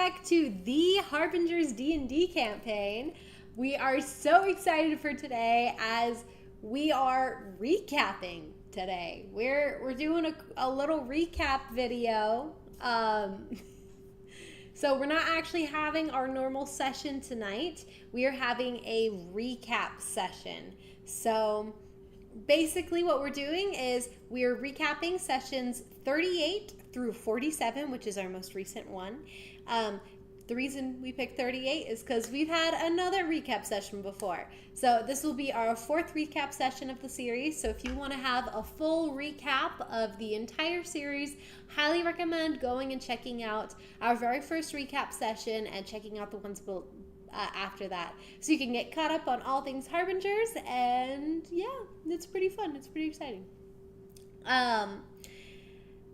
back to the Harbingers D&D campaign. We are so excited for today as we are recapping today. We're doing a little recap video. So we're not actually having our normal session tonight. We are having a recap session. So basically what we're doing is we're recapping sessions 38 through 47, which is our most recent one. The reason we picked 38 is because we've had another recap session before. So this will be our fourth recap session of the series. So if you want to have a full recap of the entire series, highly recommend going and checking out our very first recap session and checking out the ones after that. So you can get caught up on all things Harbingers, and yeah, it's pretty fun. It's pretty exciting.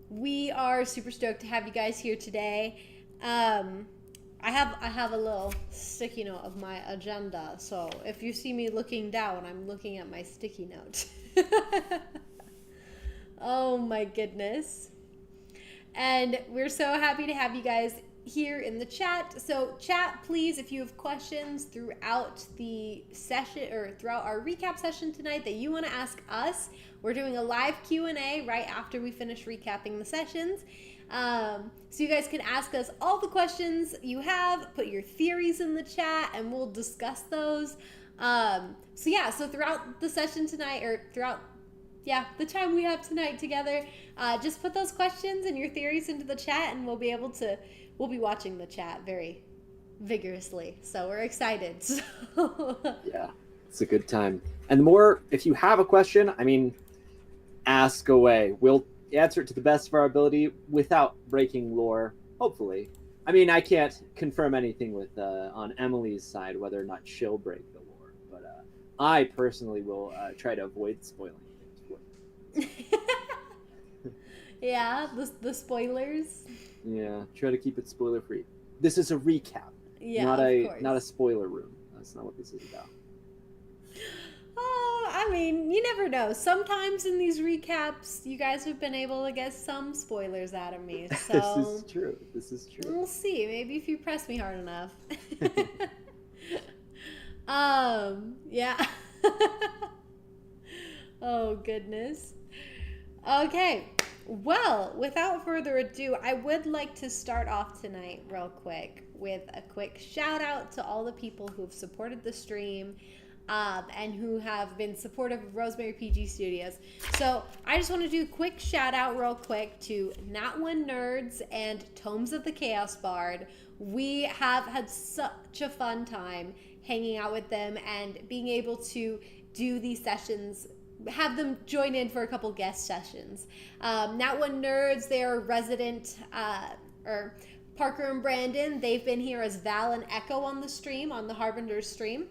We are super stoked to have you guys here today. I have a little sticky note of my agenda, so if you see me looking down, I'm looking at my sticky note. Oh my goodness. And we're so happy to have you guys here in the chat. So chat, please, if you have questions throughout the session or throughout our recap session tonight that you want to ask us. We're doing a live Q&A right after we finish recapping the sessions. So you guys can ask us all the questions you have, put your theories in the chat, and we'll discuss those. So throughout the session tonight, or throughout the time we have tonight together, just put those questions and your theories into the chat, and we'll be watching the chat very vigorously. So we're excited. Yeah, it's a good time. And the more, if you have a question, ask away. We'll answer it to the best of our ability without breaking lore, hopefully. I can't confirm anything with on Emily's side whether or not she'll break the lore, but I personally will try to avoid spoiling things for you. Yeah, the spoilers. Yeah, try to keep it spoiler free. This is a recap, not a spoiler room. That's not what this is about. You never know. Sometimes in these recaps, you guys have been able to get some spoilers out of me. So This is true. We'll see. Maybe if you press me hard enough. Yeah. Oh, goodness. Okay. Well, without further ado, I would like to start off tonight real quick with a quick shout out to all the people who have supported the stream. And who have been supportive of Rosemary PG Studios. So I just want to do a quick shout out real quick to Not One Nerds and Tomes of the Chaos Bard. We have had such a fun time hanging out with them and being able to do these sessions, have them join in for a couple guest sessions. Not One Nerds, they are resident, Parker and Brandon, they've been here as Val and Echo on the stream, on the Harbingers stream.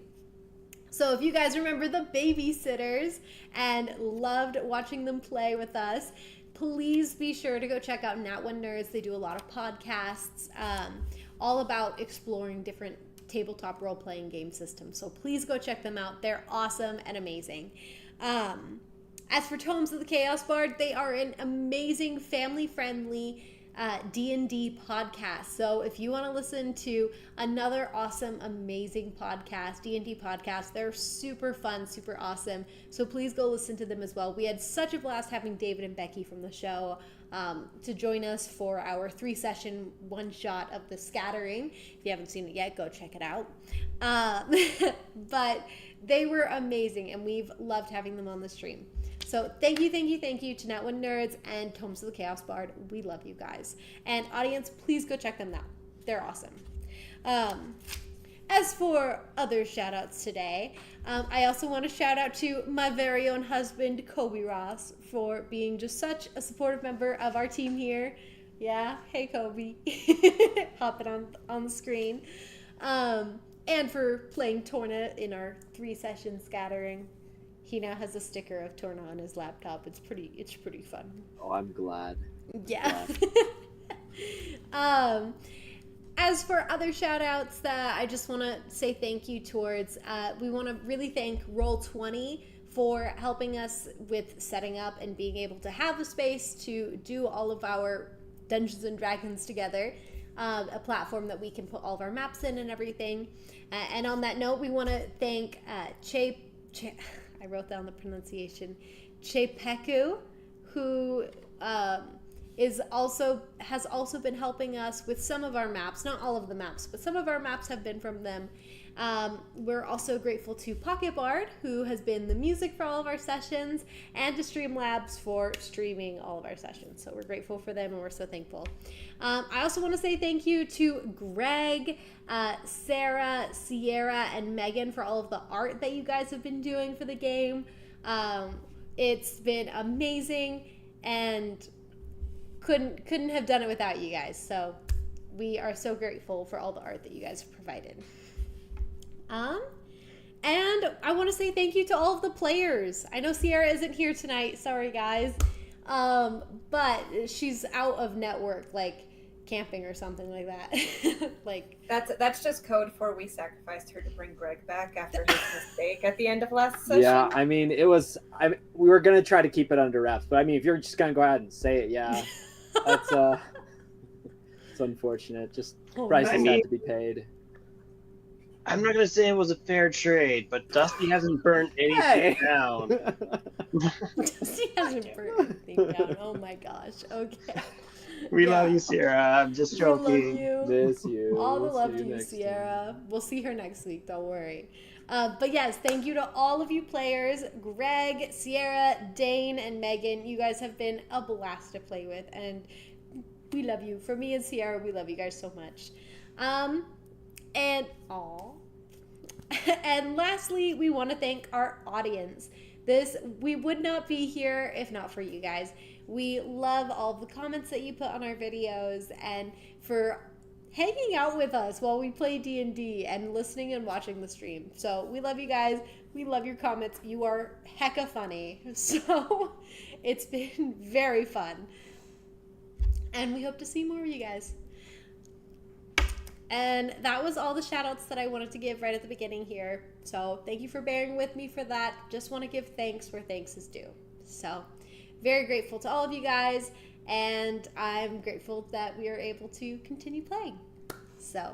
So if you guys remember the babysitters and loved watching them play with us, please be sure to go check out Not One Nerds. They do a lot of podcasts all about exploring different tabletop role-playing game systems. So please go check them out. They're awesome and amazing. As for Tomes of the Chaos Bard, they are an amazing family-friendly D&D podcast. So if you want to listen to another awesome, amazing podcast, D&D podcast, they're super fun, super awesome. So please go listen to them as well. We had such a blast having David and Becky from the show to join us for our 3-session one-shot of The Scattering. If you haven't seen it yet, go check it out. But they were amazing, and we've loved having them on the stream. So thank you to Not One Nerds and Tomes of the Chaos Bard. We love you guys. And audience, please go check them out. They're awesome. As for other shout-outs today, I also want to shout out to my very own husband, Kobe Ross, for being just such a supportive member of our team here. Yeah, hey Kobe. Hopping on the screen. And for playing Torna in our 3-session scattering. He now has a sticker of Torna on his laptop. It's pretty fun. Oh, I'm glad. Yeah. As for other shout outs that I just want to say thank you towards, we want to really thank Roll20 for helping us with setting up and being able to have the space to do all of our Dungeons and Dragons together. a platform that we can put all of our maps in and everything. And on that note, we want to thank I wrote down the pronunciation, Chepeku, who has also been helping us with some of our maps. Not all of the maps, but some of our maps have been from them. We're also grateful to Pocket Bard, who has been the music for all of our sessions, and to Streamlabs for streaming all of our sessions. So we're grateful for them, and we're so thankful. I also want to say thank you to Greg, Sarah, Sierra, and Megan for all of the art that you guys have been doing for the game. It's been amazing, and couldn't have done it without you guys. So we are so grateful for all the art that you guys have provided. And I want to say thank you to all of the players. I know Sierra isn't here tonight. Sorry, guys. But she's out of network, like camping or something like that. Like that's just code for we sacrificed her to bring Greg back after his mistake at the end of last session. Yeah, I mean, we were gonna try to keep it under wraps, but I mean, if you're just gonna go ahead and say it, yeah, that's it's unfortunate. Just prices had to be paid. I'm not going to say it was a fair trade, but Dusty hasn't burnt anything down. Dusty hasn't burnt anything down. Oh my gosh. Okay. We love you, Sierra. I'm just joking. We love you. Miss you. All the We'll love see to you you, next Sierra. We'll see her next week. Don't worry. But yes, thank you to all of you players, Greg, Sierra, Dane, and Megan. You guys have been a blast to play with, and we love you. For me and Sierra, we love you guys so much. And lastly, we want to thank our audience. We would not be here if not for you guys. We love all the comments that you put on our videos and for hanging out with us while we play D&D and listening and watching the stream. So we love you guys. We love your comments. You are hecka funny. So it's been very fun. And we hope to see more of you guys. And that was all the shout outs that I wanted to give right at the beginning here. So thank you for bearing with me for that. Just want to give thanks where thanks is due. So very grateful to all of you guys. And I'm grateful that we are able to continue playing. So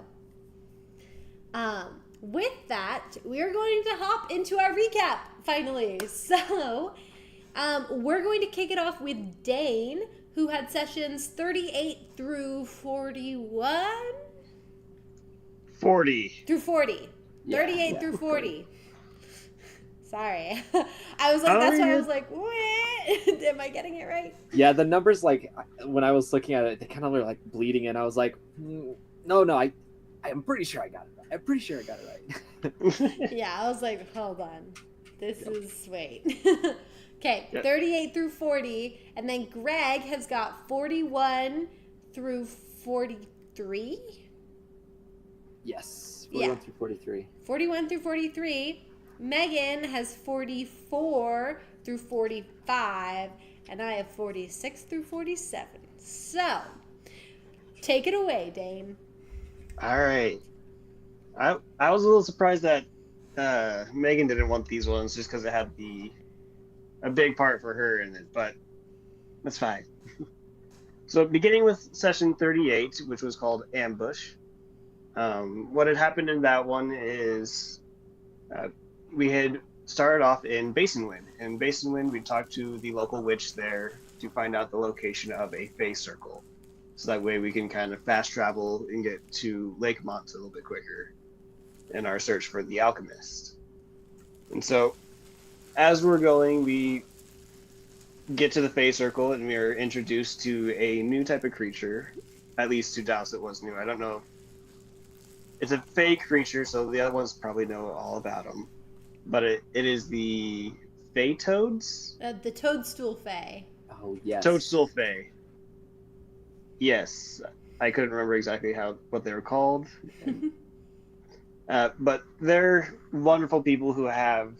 with that, we are going to hop into our recap finally. So we're going to kick it off with Dane, who had sessions 38 through 41. 40. Through 40. Yeah, 38 through 40. Sorry. I was like, that's why I was like, what? Am I getting it right? Yeah, the numbers, like, when I was looking at it, they kind of were like bleeding in. I was like, no, I'm pretty sure I got it right. I'm pretty sure I got it right. Yeah, I was like, hold on. This is, wait. Okay, Yep. 38 through 40. And then Greg has got 41 through 43. Yes, 41 Yeah. through 43. 41 through 43. Megan has 44 through 45. And I have 46 through 47. So, take it away, Dane. All right. I was a little surprised that Megan didn't want these ones just because it had a big part for her in it, but that's fine. So beginning with session 38, which was called Ambush, what had happened in that one is we had started off in Basinwind. In Basinwind, we talked to the local witch there to find out the location of a Fey Circle. So that way we can kind of fast travel and get to Lakemont a little bit quicker in our search for the alchemist. And so as we're going, we get to the Fey Circle and we are introduced to a new type of creature. At least to Douse it was new. I don't know. It's a Fey creature, so the other ones probably know all about them. But it is the Fey Toads? The Toadstool Fae. Oh, yes. Toadstool Fey. Yes, I couldn't remember exactly what they were called. But they're wonderful people who have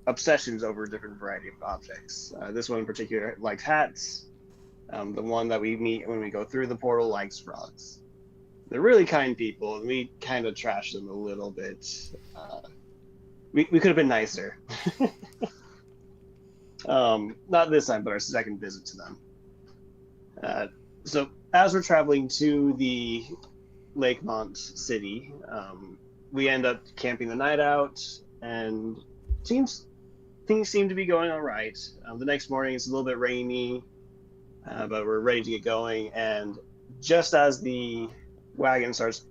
obsessions over a different variety of objects. This one in particular likes hats. The one that we meet when we go through the portal likes frogs. They're really kind people, and we kind of trash them a little bit. We could have been nicer. Not this time, but our second visit to them. So as we're traveling to the Lakemont City. We end up camping the night out, and things seem to be going all right. The next morning it's a little bit rainy, but we're ready to get going. And just as the wagon starts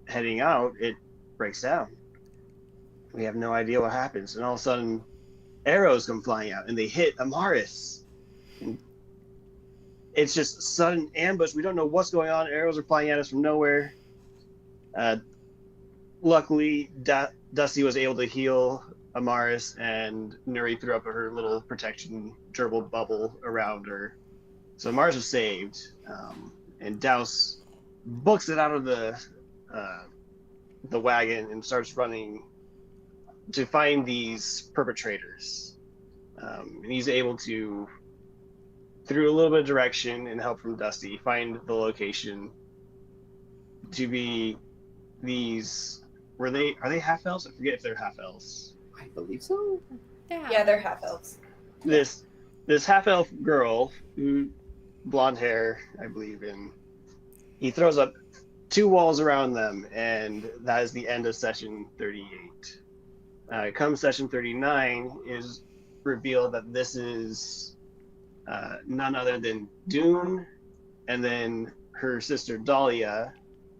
heading out, it breaks down. We have no idea what happens, and all of a sudden, arrows come flying out, and they hit Amaris. And it's just sudden ambush. We don't know what's going on. Arrows are flying at us from nowhere. Luckily, Dusty was able to heal Amaris, and Nuri threw up her little protection gerbil bubble around her. So Amaris was saved, and Douse books it out of the wagon and starts running to find these perpetrators. And he's able to, through a little bit of direction and help from Dusty, find the location to be these. Are they half elves? I forget if they're half elves. I believe so. Yeah, they're half elves. This half elf girl, blonde hair, I believe, and he throws up 2 walls around them, and that is the end of session 38. Come session 39 is revealed that this is none other than Dune, and then her sister Dahlia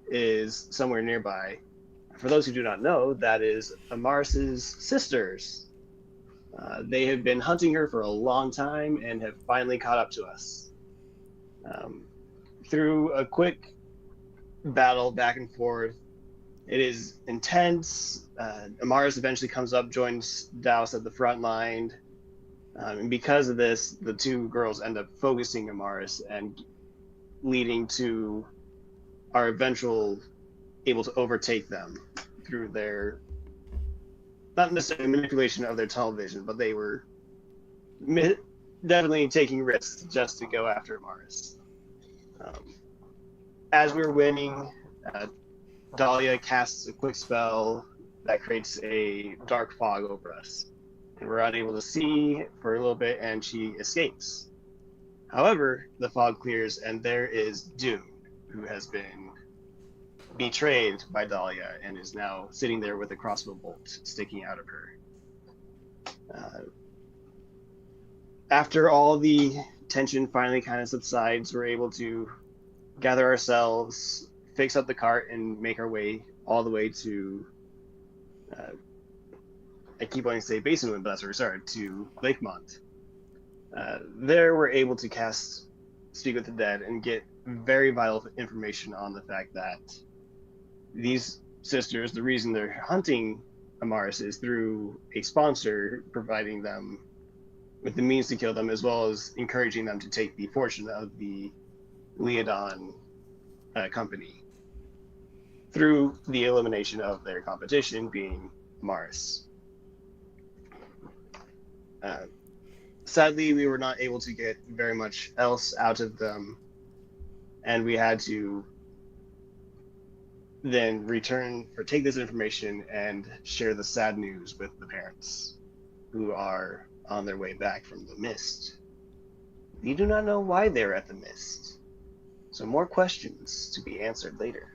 is somewhere nearby. For those who do not know, that is Amaris's sisters. They have been hunting her for a long time and have finally caught up to us. Through a quick battle back and forth, it is intense. Amaris eventually comes up, joins Douse at the front line. And because of this, the 2 girls end up focusing Amaris and leading to our eventual able to overtake them through their, not necessarily manipulation of their tunnel vision, but they were definitely taking risks just to go after Amaris. As we're winning, Dahlia casts a quick spell that creates a dark fog over us, and we're unable to see for a little bit, and she escapes. However, the fog clears, and there is Dune, who has been betrayed by Dahlia and is now sitting there with a crossbow bolt sticking out of her. After all the tension finally kind of subsides, we're able to gather ourselves, fix up the cart, and make our way all the way to I keep wanting to say Basinwind, but that's where we started, to Lakemont. There we're able to cast Speak with the Dead and get very vital information on the fact that these sisters, the reason they're hunting Amaris is through a sponsor providing them with the means to kill them, as well as encouraging them to take the fortune of the Leodon company through the elimination of their competition, being Amaris. Sadly, we were not able to get very much else out of them, and we had to then take this information and share the sad news with the parents, who are on their way back from the mist. We do not know why they're at the mist, so more questions to be answered later.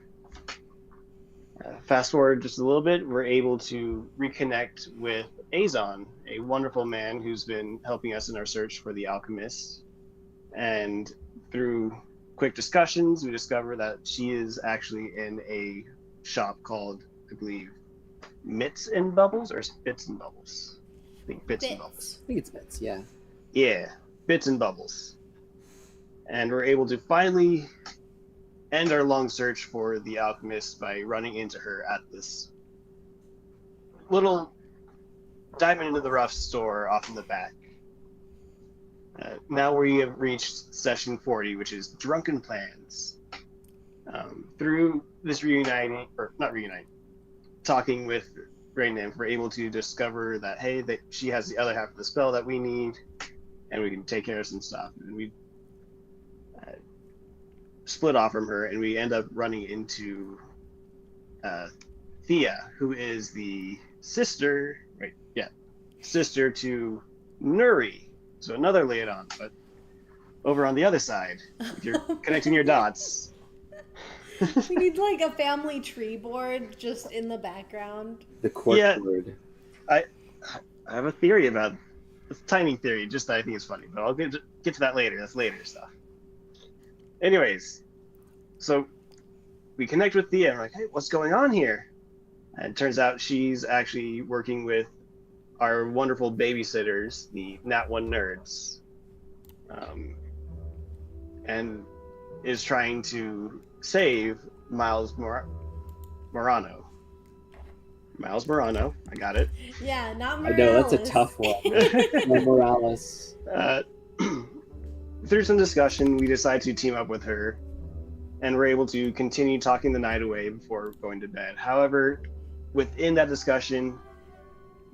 Fast forward just a little bit, we're able to reconnect with Azon, a wonderful man who's been helping us in our search for the alchemist. And through quick discussions, we discover that she is actually in a shop called, I believe, Mitts and Bubbles, or Bits and Bubbles. I think Bits and Bubbles. I think it's Bits, yeah. Yeah, Bits and Bubbles. And we're able to finally end our long search for the alchemist by running into her at this little diamond into the rough store off in the back. Now we have reached session 40, which is Drunken Plans. Through this talking with Grey Nymph, we're able to discover that, hey, that she has the other half of the spell that we need, and we can take care of some stuff. And we split off from her, and we end up running into Thea, who is the sister to Nuri. So another Leodon, but over on the other side, if you're connecting your dots. We need like a family tree board just in the background. The cork Yeah. word. I have a theory about a tiny theory, just that I think is funny, but I'll get to that later. That's later stuff. Anyways, so we connect with Thea and we're like, hey, what's going on here? And it turns out she's actually working with our wonderful babysitters, the Nat One Nerds, and is trying to save Miles Morano. Miles Morano, I got it. Yeah, not I Morales. know, that's a tough one. No Morales. Through some discussion, we decide to team up with her, and we're able to continue talking the night away before going to bed. However, within that discussion,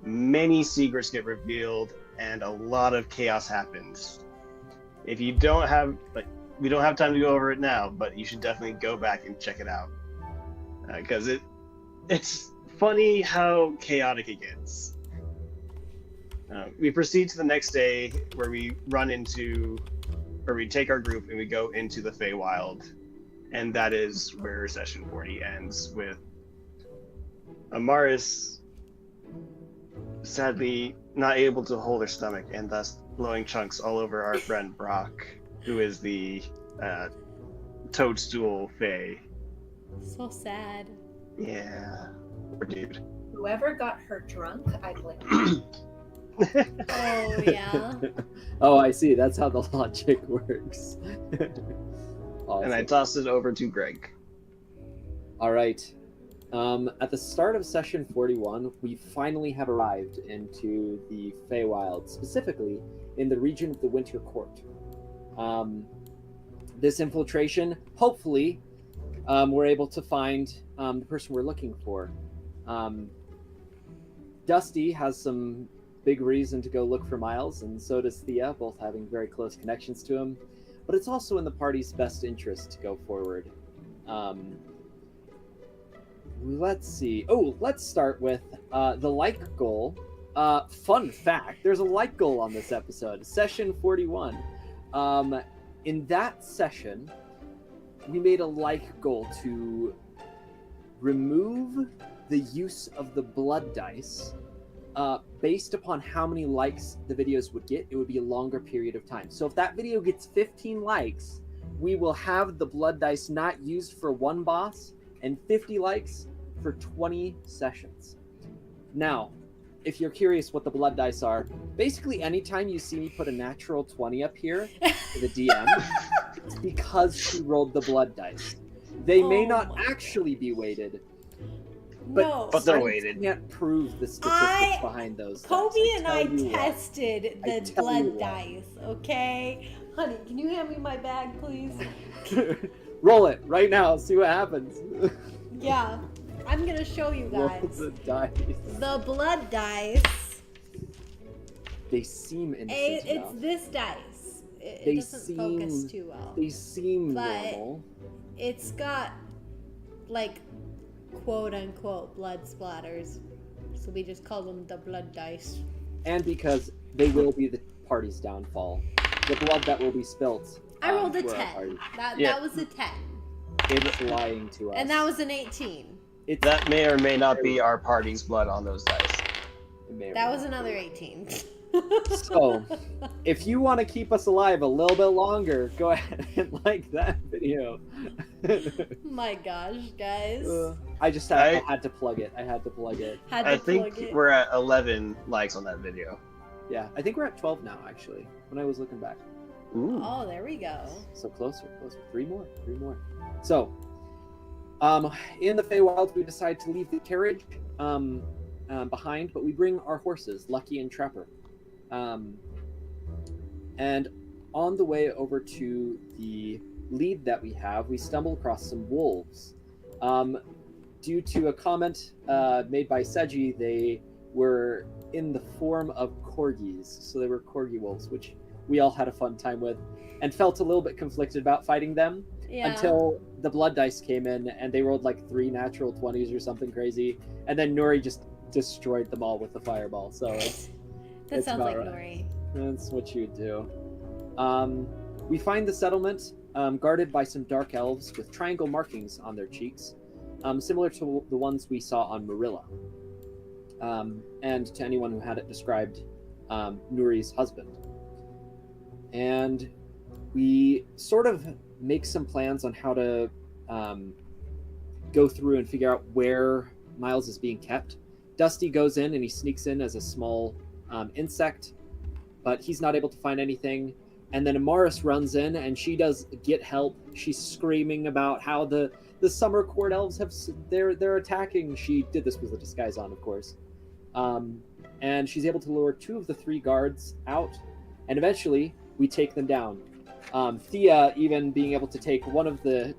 many secrets get revealed, and a lot of chaos happens. If you don't have, we don't have time to go over it now, but you should definitely go back and check it out, because it's funny how chaotic it gets. We proceed to the next day, where we take our group and we go into the Feywild, and that is where session 40 ends, with Amaris sadly not able to hold her stomach and thus blowing chunks all over our friend Brock, who is the toadstool Fey. So sad. Yeah, poor dude. Whoever got her drunk, I blame. Oh yeah. Oh, I see. That's how the logic works. Awesome. And I tossed it over to Greg. All right. At the start of session 41, we finally have arrived into the Feywild, specifically in the region of the Winter Court. This infiltration, hopefully, we're able to find the person we're looking for. Dusty has some big reason to go look for Miles, and so does Thea, both having very close connections to him. But it's also in the party's best interest to go forward. Let's see. Oh, let's start with the like goal. Fun fact, there's a like goal on this episode, session 41. In that session, we made a like goal to remove the use of the blood dice. Based upon how many likes the videos would get, it would be a longer period of time. So if that video gets 15 likes, we will have the blood dice not used for one boss, and 50 likes for 20 sessions. Now, if you're curious what the blood dice are, basically anytime you see me put a natural 20 up here to the DM, it's because she rolled the blood dice. They may not actually be weighted, No. But they're science weighted. can't prove the statistics behind those dice. Kobe and I tell you what. tested I the tell you blood what. dice, okay? Honey, can you hand me my bag, please? Roll it right now, see what happens. Yeah, I'm gonna show you Roll guys. the dice. The blood dice. They seem innocent It's enough. this dice. It They doesn't focus seem- too well. They seem But- normal. It's got, like, quote unquote blood splatters. So we just call them the blood dice. And because they will be the party's downfall. The blood that will be spilt. I rolled a for our 10. party. That was a 10. It's lying to us. And that was an 18. It's, That may or may not be our party's blood on those dice. it may or That may was not another be. 18. So, if you want to keep us alive a little bit longer, go ahead and like that video. My gosh, guys. I just had to plug it. I had to plug it. Had I to plug think it. we're at 11 likes on that video. Yeah, I think we're at 12 now, actually, when I was looking back. Ooh. Oh, there we go. So closer. Three more. So, in the Feywild, we decide to leave the carriage behind, but we bring our horses, Lucky and Trapper. And on the way over to the lead that we have, we stumble across some wolves. Due to a comment made by Seji, they were in the form of corgis, so they were corgi wolves, which we all had a fun time with, and felt a little bit conflicted about fighting them Yeah. until the blood dice came in, and they rolled like 3 natural 20s or something crazy, and then Nuri just destroyed them all with the fireball. So it's that it's sounds about like right. Nuri. That's what you would do. We find the settlement guarded by some dark elves with triangle markings on their cheeks, similar to the ones we saw on Marilla. And to anyone who had it described, Nuri's husband. And we sort of make some plans on how to go through and figure out where Miles is being kept. Dusty goes in and he sneaks in as a small insect, but he's not able to find anything. And then Amaris runs in and she does get help. She's screaming about how the summer court elves they're attacking. She did this with a disguise on, of course. And she's able to lure 2 of the 3 guards out, and eventually we take them down. Thea even being able to take one of the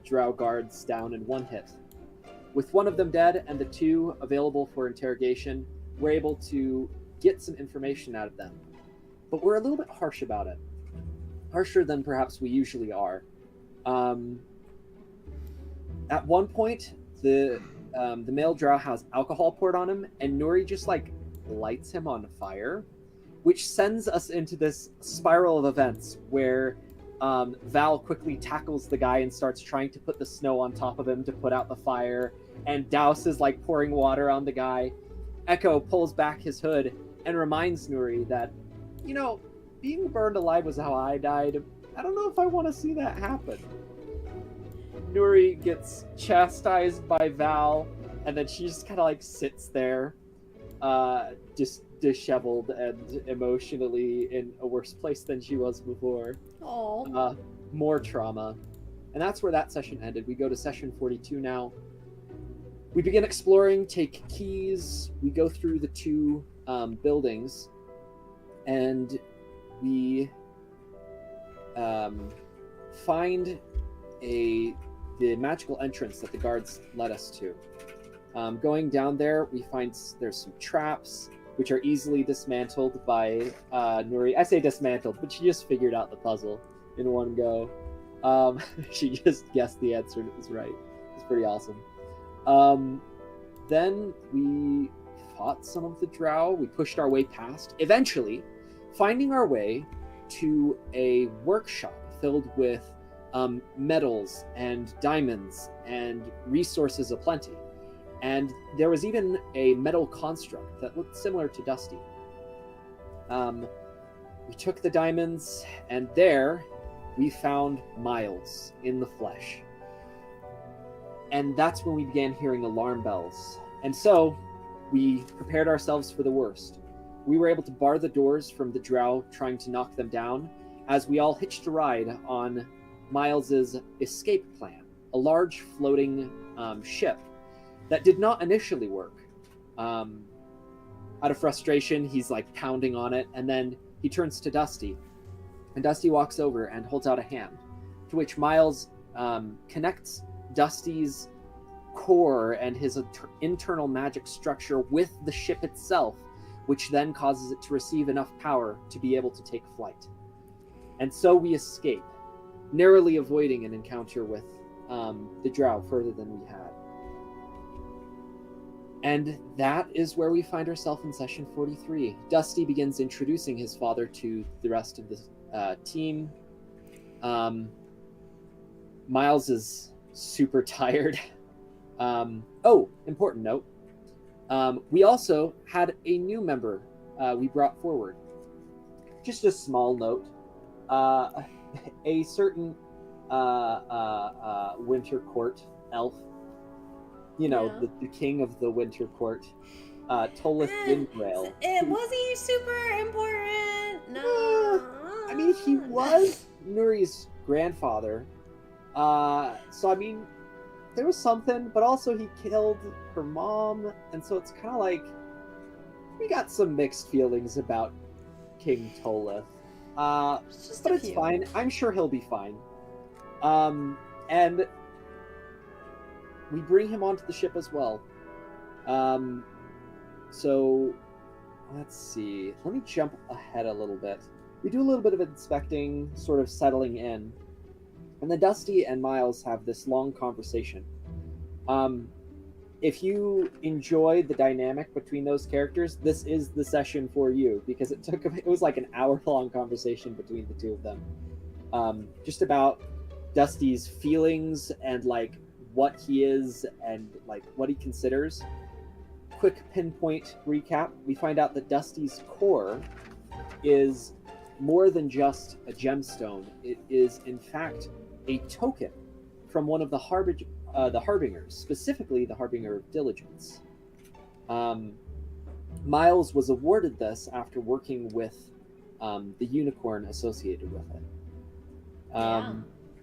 drow guards down in 1 hit. With 1 of them dead and the 2 available for interrogation, we're able to get some information out of them. But we're a little bit harsh about it. Harsher than perhaps we usually are. At one point, the male drow has alcohol poured on him, and Nuri just lights him on fire, which sends us into this spiral of events where Val quickly tackles the guy and starts trying to put the snow on top of him to put out the fire, and Douse is pouring water on the guy. Echo pulls back his hood and reminds Nuri that, being burned alive was how I died. I don't know if I want to see that happen. Nuri gets chastised by Val, and then she just kind of sits there, just disheveled and emotionally in a worse place than she was before. Oh. More trauma. And that's where that session ended. We go to session 42 now. We begin exploring, take keys, we go through the 2 buildings, and we find the magical entrance that the guards led us to. Going down there, we find there's some traps, which are easily dismantled by Nuri. I say dismantled, but she just figured out the puzzle in one go. She just guessed the answer and it was right. It's pretty awesome. Then we fought some of the drow. We pushed our way past, eventually finding our way to a workshop filled with metals and diamonds and resources aplenty. And there was even a metal construct that looked similar to Dusty. We took the diamonds, and there we found Miles in the flesh. And that's when we began hearing alarm bells. And so we prepared ourselves for the worst. We were able to bar the doors from the drow trying to knock them down, as we all hitched a ride on Miles's escape plan, a large floating ship that did not initially work. Out of frustration, he's pounding on it, and then he turns to Dusty, and Dusty walks over and holds out a hand, to which Miles connects Dusty's core and his internal magic structure with the ship itself, which then causes it to receive enough power to be able to take flight. And so we escape, narrowly avoiding an encounter with the drow further than we had. And that is where we find ourselves in session 43. Dusty begins introducing his father to the rest of the team. Miles is super tired. Important note. We also had a new member we brought forward. Just a small note. A certain Winter Court elf, the king of the Winter Court, Tolith Windrail. Was he super important? No. I mean, he was Nuri's grandfather. So, I mean, there was something, but also he killed her mom, and so it's kind of we got some mixed feelings about King Tolith. But it's fine. I'm sure he'll be fine. And we bring him onto the ship as well. So let's see. Let me jump ahead a little bit. We do a little bit of inspecting, sort of settling in. And then Dusty and Miles have this long conversation. If you enjoy the dynamic between those characters, this is the session for you, because it was an hour-long conversation between the two of them. just about Dusty's feelings and like what he is and like what he considers. Quick pinpoint recap: we find out that Dusty's core is more than just a gemstone. It is in fact a token from one of the Harbingers, specifically the Harbinger of Diligence. Miles was awarded this after working with the unicorn associated with it.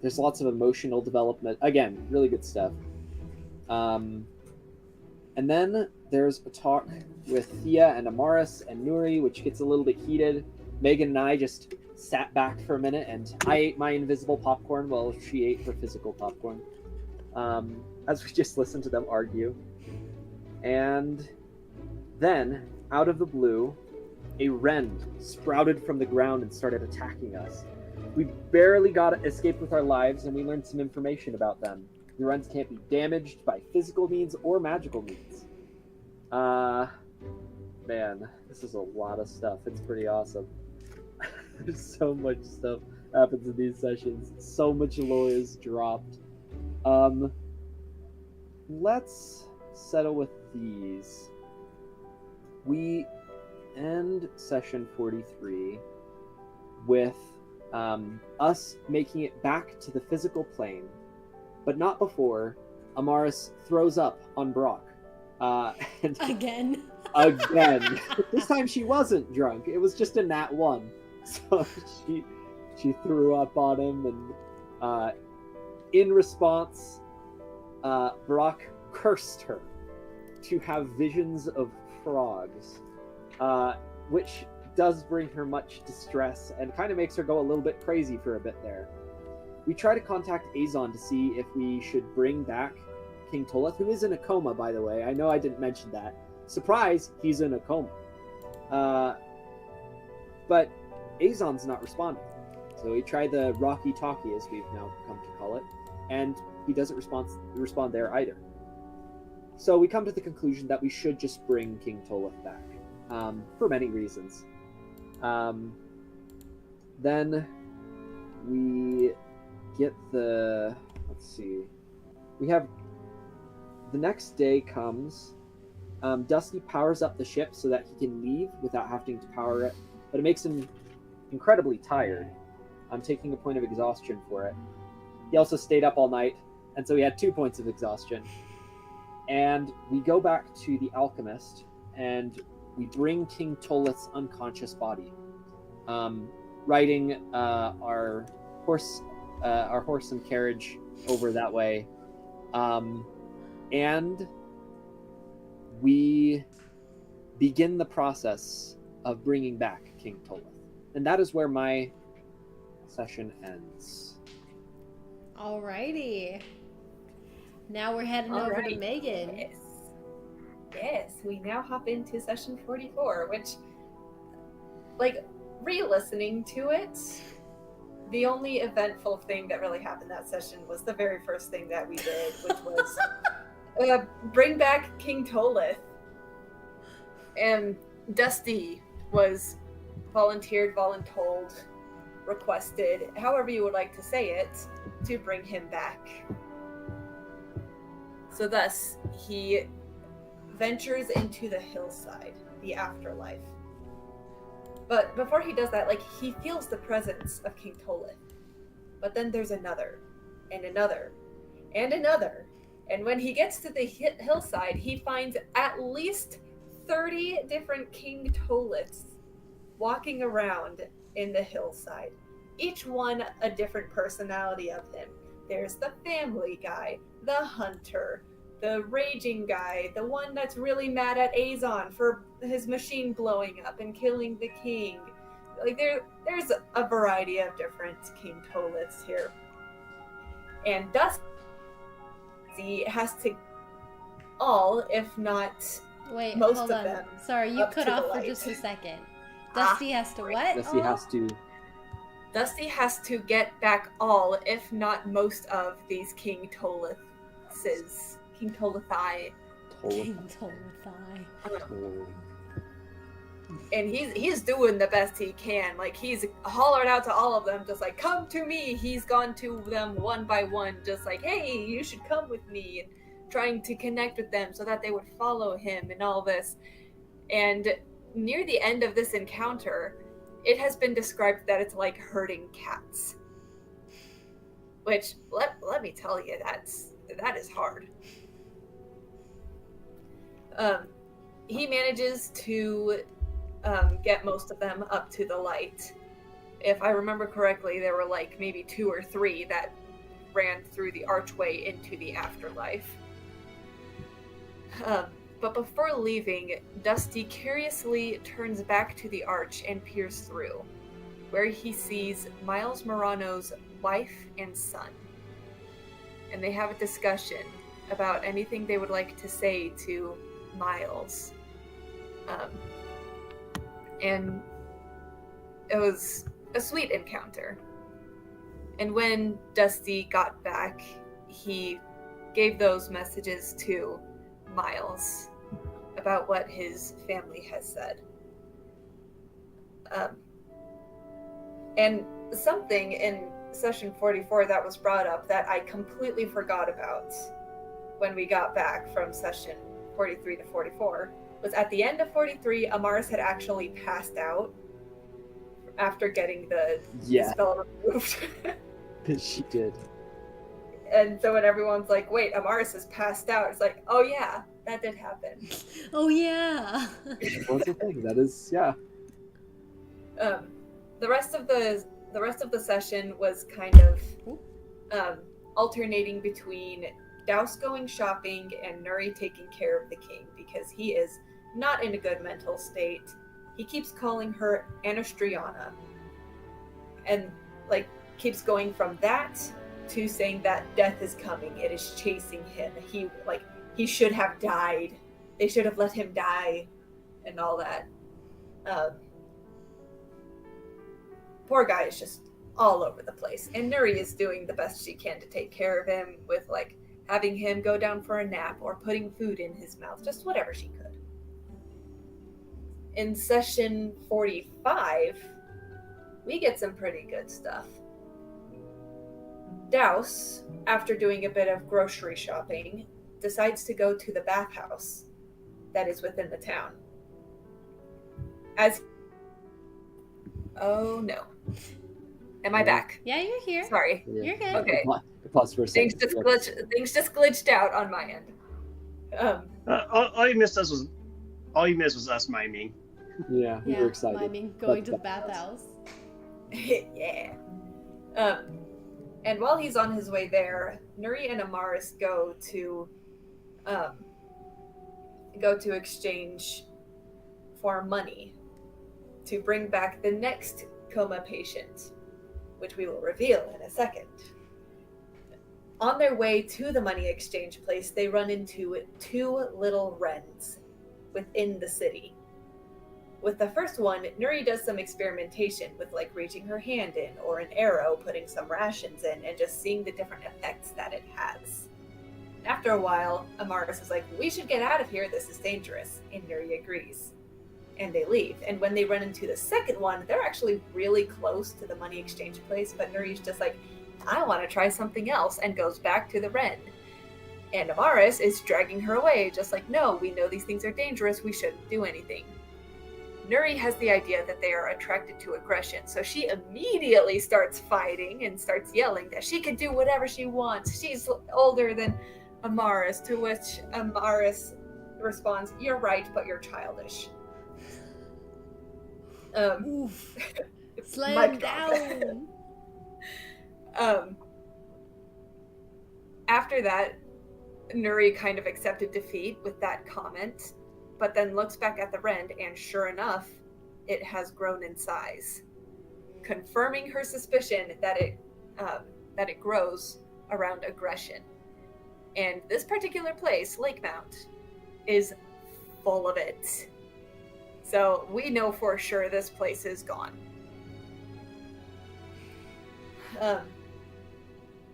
There's lots of emotional development. Again, really good stuff. And then there's a talk with Thea and Amaris and Nuri, which gets a little bit heated. Megan and I just sat back for a minute, and I ate my invisible popcorn while she ate her physical popcorn. As we just listened to them argue. And then, out of the blue, a wren sprouted from the ground and started attacking us. We barely escaped with our lives, and we learned some information about them. The wrens can't be damaged by physical means or magical means. Man, this is a lot of stuff. It's pretty awesome. There's so much stuff happens in these sessions. So much lore is dropped. Let's settle with these. We end session 43 with us making it back to the physical plane, but not before Amaris throws up on Brock. And Again. Again. This time she wasn't drunk. It was just a nat 1. So she threw up on him, and in response, Brock cursed her to have visions of frogs, which does bring her much distress and kind of makes her go a little bit crazy for a bit there. We try to contact Azon to see if we should bring back King Toleth, who is in a coma, by the way. I know I didn't mention that. Surprise, he's in a coma. But Azon's not responding. So we try the Rocky Talkie, as we've now come to call it, and he doesn't respond there either. So we come to the conclusion that we should just bring King Toleth back, for many reasons. Then we get let's see. We have, the next day comes, Dusty powers up the ship so that he can leave without having to power it, but it makes him incredibly tired. I'm taking a point of exhaustion for it. He also stayed up all night, and so he had 2 points of exhaustion. And we go back to the alchemist, and we bring King Toleth's unconscious body, riding our horse and carriage over that way, and we begin the process of bringing back King Toleth, and that is where my session ends. Alrighty. Now we're heading over to Megan. Yes, we now hop into session 44, which, like, re-listening to it, the only eventful thing that really happened that session was the very first thing that we did, which was bring back King Toleth. And Dusty was voluntold, requested, however you would like to say it, to bring him back. So thus, he ventures into the hillside, the afterlife. But before he does that, like, he feels the presence of King Toleth. But then there's another, and another, and another. And when he gets to the hillside, he finds at least 30 different King Toleths walking around in the hillside. Each one a different personality of him. There's the family guy, the hunter, the raging guy, the one that's really mad at Azon for his machine blowing up and killing the king. Like, there's a variety of different King Toleths here. And Dusty has to all, if not Wait, most hold of on. them. Sorry, you up cut to the off for light. just a second. Dusty has to what? Dusty has to. Dusty has to get back all, if not most of these King Toleths. King Tolethai. King Tolethai. And he's doing the best he can. Like, he's hollered out to all of them, just like, come to me. He's gone to them one by one, just like, hey, you should come with me, and trying to connect with them so that they would follow him and all this. And near the end of this encounter, it has been described that it's like herding cats. Which, let me tell you, that is hard. He manages to get most of them up to the light. If I remember correctly, there were like maybe 2 or 3 that ran through the archway into the afterlife. But before leaving, Dusty curiously turns back to the arch and peers through, where he sees Miles Morano's wife and son. And they have a discussion about anything they would like to say to Miles. And it was a sweet encounter. And when Dusty got back, he gave those messages to Miles about what his family has said. And something in session 44 that was brought up that I completely forgot about when we got back from session 43 to 44 was at the end of 43, Amaris had actually passed out after getting the spell removed. She did. And so when everyone's like, wait, Amaris is passed out, it's like, oh yeah, that did happen. Oh yeah. What's the thing? That is, yeah. The rest of the session was kind of alternating between Douse going shopping and Nuri taking care of the king, because he is not in a good mental state. He keeps calling her Anastriana, and like keeps going from that to saying that death is coming. It is chasing him. He should have died. They should have let him die, and all that. Poor guy is just all over the place, and Nuri is doing the best she can to take care of him with like having him go down for a nap or putting food in his mouth, just whatever she could. In session 45, we get some pretty good stuff. Douse, after doing a bit of grocery shopping, decides to go to the bathhouse that is within the town. Oh no. Am I back? Yeah, you're here. Sorry. Yeah. You're good. Okay. Pause for a second. Things just glitched out on my end. All you missed was us miming. Yeah, we were excited. Miming going to the bathhouse. Yeah. And while he's on his way there, Nuri and Amaris go to exchange for money to bring back the next coma patient, which we will reveal in a second. On their way to the money exchange place, they run into 2 little wrens within the city. With the first one, Nuri does some experimentation with like reaching her hand in or an arrow, putting some rations in, and just seeing the different effects that it has. After a while, Amaris is like, we should get out of here, this is dangerous, and Nuri agrees. And they leave. And when they run into the second one, they're actually really close to the money exchange place, but Nuri's just like, I want to try something else, and goes back to the wren. And Amaris is dragging her away, just like, no, we know these things are dangerous, we shouldn't do anything. Nuri has the idea that they are attracted to aggression, so she immediately starts fighting and starts yelling that she can do whatever she wants. She's older than Amaris, to which Amaris responds, you're right, but you're childish. Oof. Slam down. After that, Nuri kind of accepted defeat with that comment, but then looks back at the wren, and sure enough, it has grown in size, confirming her suspicion that it grows around aggression. And this particular place, Lakemount, is full of it. So we know for sure this place is gone.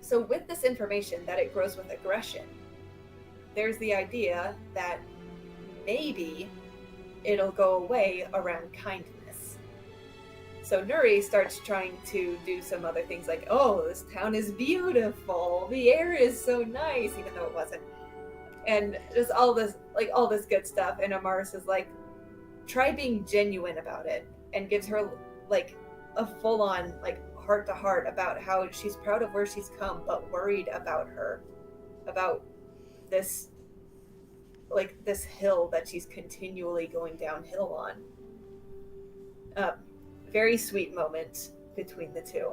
So with this information that it grows with aggression, there's the idea that maybe it'll go away around kindness. So Nuri starts trying to do some other things like, oh, this town is beautiful, the air is so nice, even though it wasn't. And just all this good stuff. And Amaris is like, try being genuine about it, and gives her like a full-on like heart-to-heart about how she's proud of where she's come, but worried about this hill that she's continually going downhill on. Very sweet moment between the two.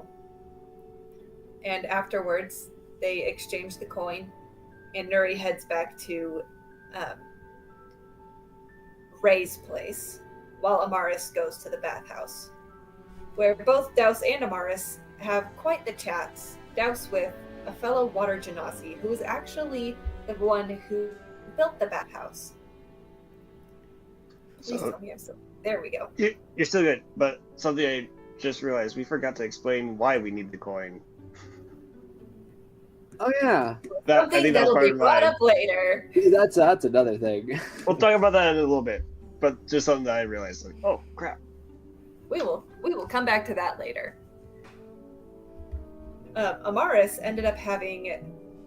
And afterwards, they exchange the coin, and Nuri heads back to Ray's place, while Amaris goes to the bathhouse, where both Douse and Amaris have quite the chats. Douse with a fellow water genasi who is actually the one who built the bathhouse. Please tell me I'm still... There we go. You're still good, but something I just realized, we forgot to explain why we need the coin. Oh yeah, I think that's that'll part be of brought my... up later. that's another thing. We'll talk about that in a little bit, but just something that I realized, like, oh crap. We will come back to that later. Amaris ended up having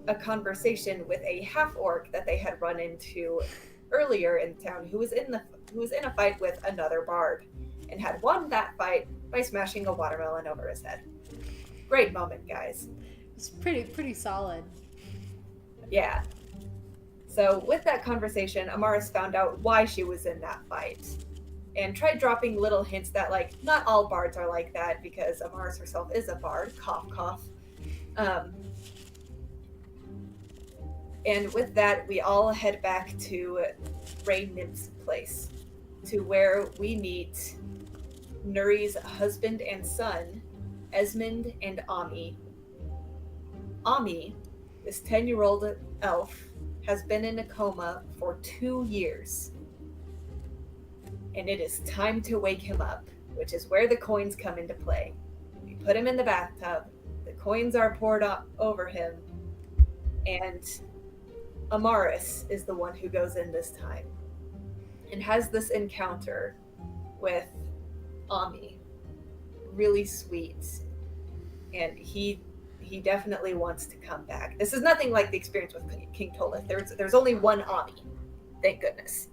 a conversation with a half-orc that they had run into earlier in town, who was in a fight with another bard, and had won that fight by smashing a watermelon over his head. Great moment, guys. It's pretty solid. Yeah. So with that conversation, Amaris found out why she was in that fight, and tried dropping little hints that, like, not all bards are like that, because Amaris herself is a bard. Cough, cough. And with that, we all head back to Ray Nymph's place, to where we meet Nuri's husband and son, Esmond and Ami. Ami, this 10-year-old elf, has been in a coma for 2 years. And it is time to wake him up, which is where the coins come into play. We put him in the bathtub, the coins are poured over him, and Amaris is the one who goes in this time and has this encounter with Ami. Really sweet. And he definitely wants to come back. This is nothing like the experience with King Tolith. There's only one Ami. Thank goodness.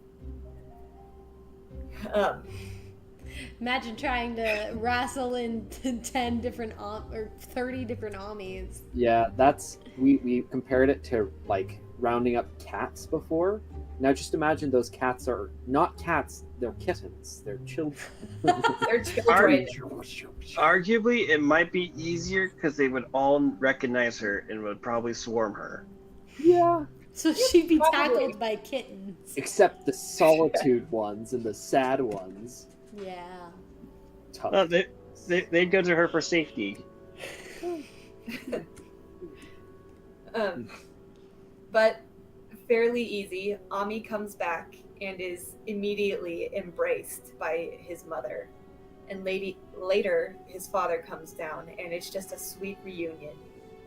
Imagine trying to wrestle into 10 different or 30 different Amis. Yeah, that's we compared it to like rounding up cats before. Now just imagine those cats are not cats, they're kittens. They're children. They're children. Arguably, it might be easier because they would all recognize her and would probably swarm her. Yeah. So she'd be Probably. tackled by kittens. Except the solitude ones and the sad ones. Yeah. Tough. No, they go to her for safety. But fairly easy, Ami comes back and is immediately embraced by his mother. And later, his father comes down, and it's just a sweet reunion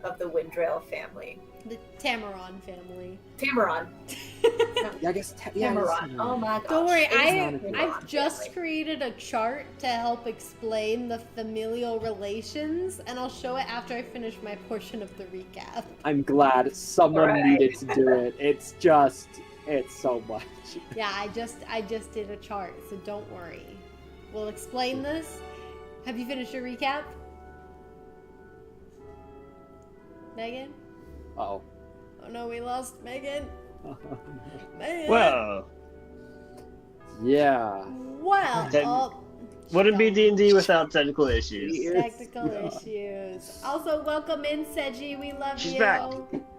of the Windrail family. The Tamaron family. Tamaron. Yeah, I guess Tamaron. Oh my gosh. Don't worry, It is the I've Tamaron just family. created a chart to help explain the familial relations, and I'll show it after I finish my portion of the recap. I'm glad someone Right. needed to do it. It's so much. Yeah, I just did a chart, so don't worry. We'll explain this. Have you finished your recap? Megan? Oh. Oh no, we lost Megan. Megan. Well, Yeah. Well, Then- oh, wouldn't be no. D&D without technical issues. Technical Yeah. issues. Also, welcome in, Seji. We love She's you. back.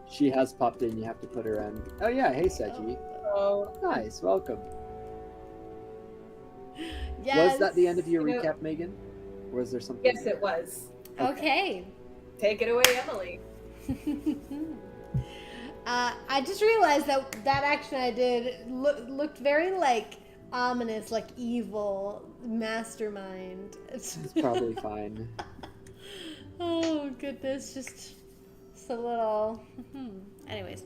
She has popped in. You have to put her in. Oh yeah. Hey, Seji. Oh, Nice. Welcome. Yes. Was that the end of your You know- recap, Megan? Or was there something? yes, it was. Okay. Take it away, Emily. I just realized that action I did looked very like ominous, like evil mastermind. It's probably fine. Oh goodness, just a little. Anyways,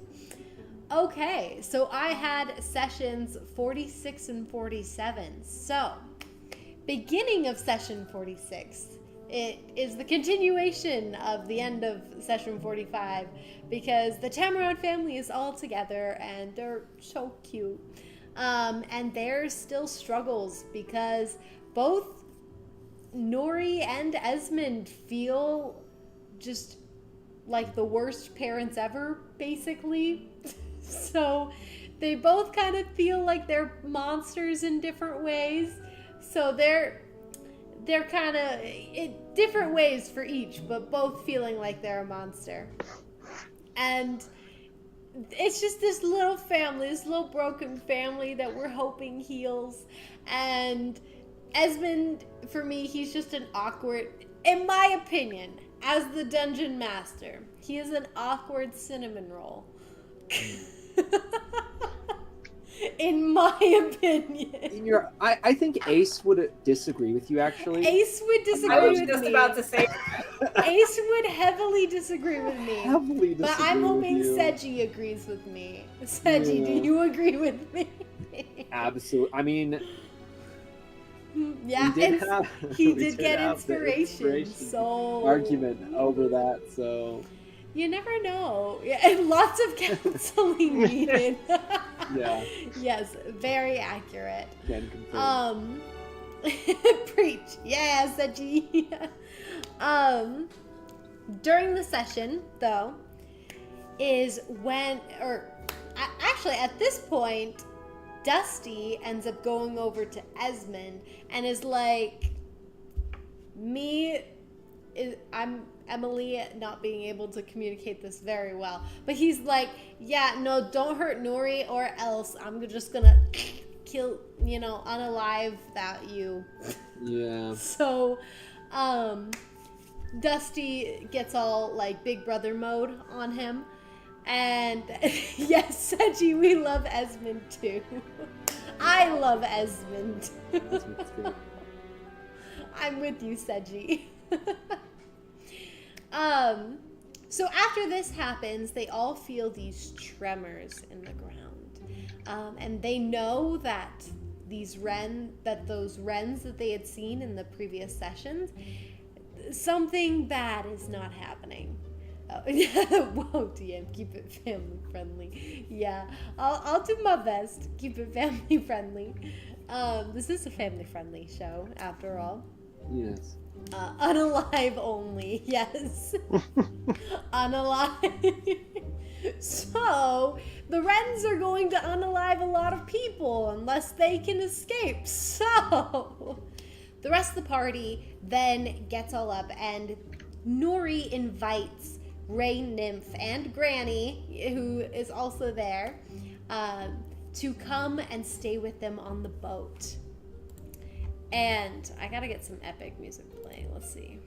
Okay, so I had sessions 46 and 47. So, beginning of session 46, it is the continuation of the end of session 45 because the Tamarod family is all together and they're so cute. And there's still struggles because both Nuri and Esmond feel just like the worst parents ever, basically. So they both kind of feel like they're monsters in different ways. So they're kind of in different ways for each, but both feeling like they're a monster. And it's just this little family, this little broken family that we're hoping heals. And Esmond, for me, he's just an awkward, in my opinion, as the dungeon master, he is an awkward cinnamon roll. In my opinion. I think Ace would disagree with you, actually. Ace would disagree I was with just me. about to say. Ace would heavily disagree with me. Heavily disagree But I'm hoping with you. Seji agrees with me. Seji, do you agree with me? Absolutely. I mean, Yeah, we did and have, he we did get have the inspiration, so argument over that, so you never know. Yeah, and lots of counseling needed. yeah, Yes, very accurate. can confirm. Preach. Yeah, Seji. During the session, though, is when, actually at this point, Dusty ends up going over to Esmond and is like, I'm Emily not being able to communicate this very well, but he's like, yeah, no, don't hurt Nuri or else I'm just gonna kill, unalive that you. Yeah. So, Dusty gets all like Big Brother mode on him. And yes, Seji, we love Esmond too. I love Esmond. Esmond's good. I'm with you, Seji. So after this happens, they all feel these tremors in the ground. And they know that those wrens that they had seen in the previous sessions, something bad is not happening. Oh, whoa, DM, keep it family friendly. Yeah, I'll do my best. Keep it family friendly. This is a family friendly show, after all. Yes. Unalive only, yes. Unalive. So, the wrens are going to unalive a lot of people unless they can escape. So, the rest of the party then gets all up, and Nuri invites Ray Nymph and Granny, who is also there, to come and stay with them on the boat. And I gotta get some epic music playing. Let's see.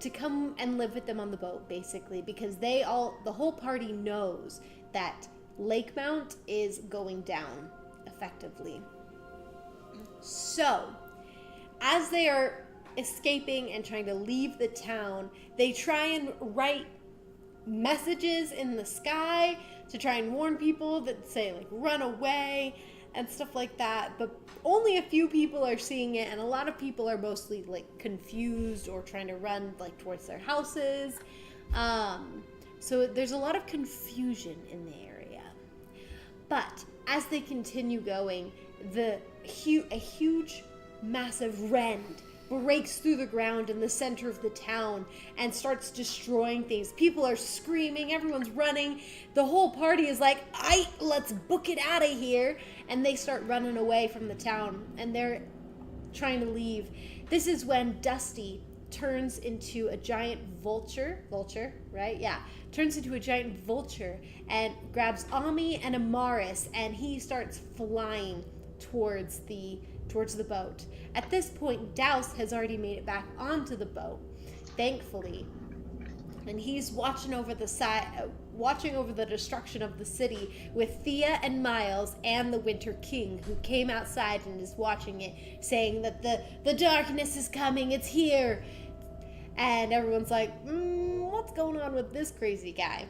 To come and live with them on the boat, basically, because the whole party knows that Lakemount is going down, effectively. So, as they are escaping and trying to leave the town, they try and write messages in the sky to try and warn people that say, like, run away and stuff like that, but only a few people are seeing it, and a lot of people are mostly like confused or trying to run like towards their houses. So there's a lot of confusion in the area. But as they continue going, a huge massive wren breaks through the ground in the center of the town and starts destroying things. People are screaming, everyone's running. The whole party is like, let's book it out of here. And they start running away from the town, and they're trying to leave. This is when Dusty turns into a giant vulture, right? Yeah. Turns into a giant vulture and grabs Ami and Amaris, and he starts flying towards the boat. At this point, Douse has already made it back onto the boat, thankfully. And he's watching over the destruction of the city with Thea and Miles and the Winter King, who came outside and is watching it, saying that the darkness is coming, it's here. And everyone's like, what's going on with this crazy guy?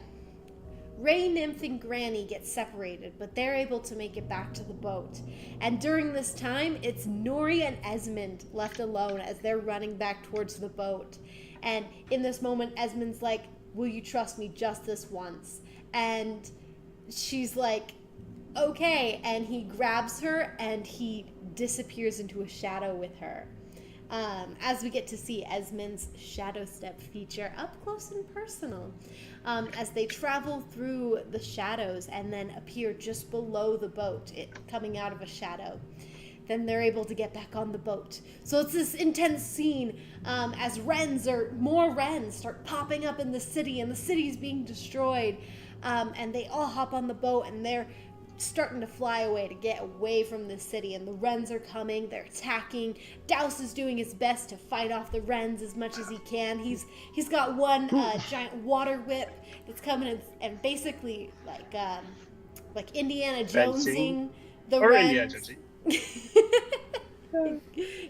Ray, Nymph, and Granny get separated, but they're able to make it back to the boat. And during this time, it's Nuri and Esmond left alone as they're running back towards the boat. And in this moment, Esmond's like, will you trust me just this once? And she's like, okay. And he grabs her and he disappears into a shadow with her. As we get to see Esmond's shadow step feature up close and personal, as they travel through the shadows and then appear just below the boat, coming out of a shadow. Then they're able to get back on the boat. So it's this intense scene as more wrens start popping up in the city, and the city's being destroyed. And they all hop on the boat, and they're starting to fly away to get away from the city, and the wrens are coming, they're attacking. Douse is doing his best to fight off the wrens as much as he can. He's got one giant water whip that's coming and basically like Indiana Jonesing the wrens.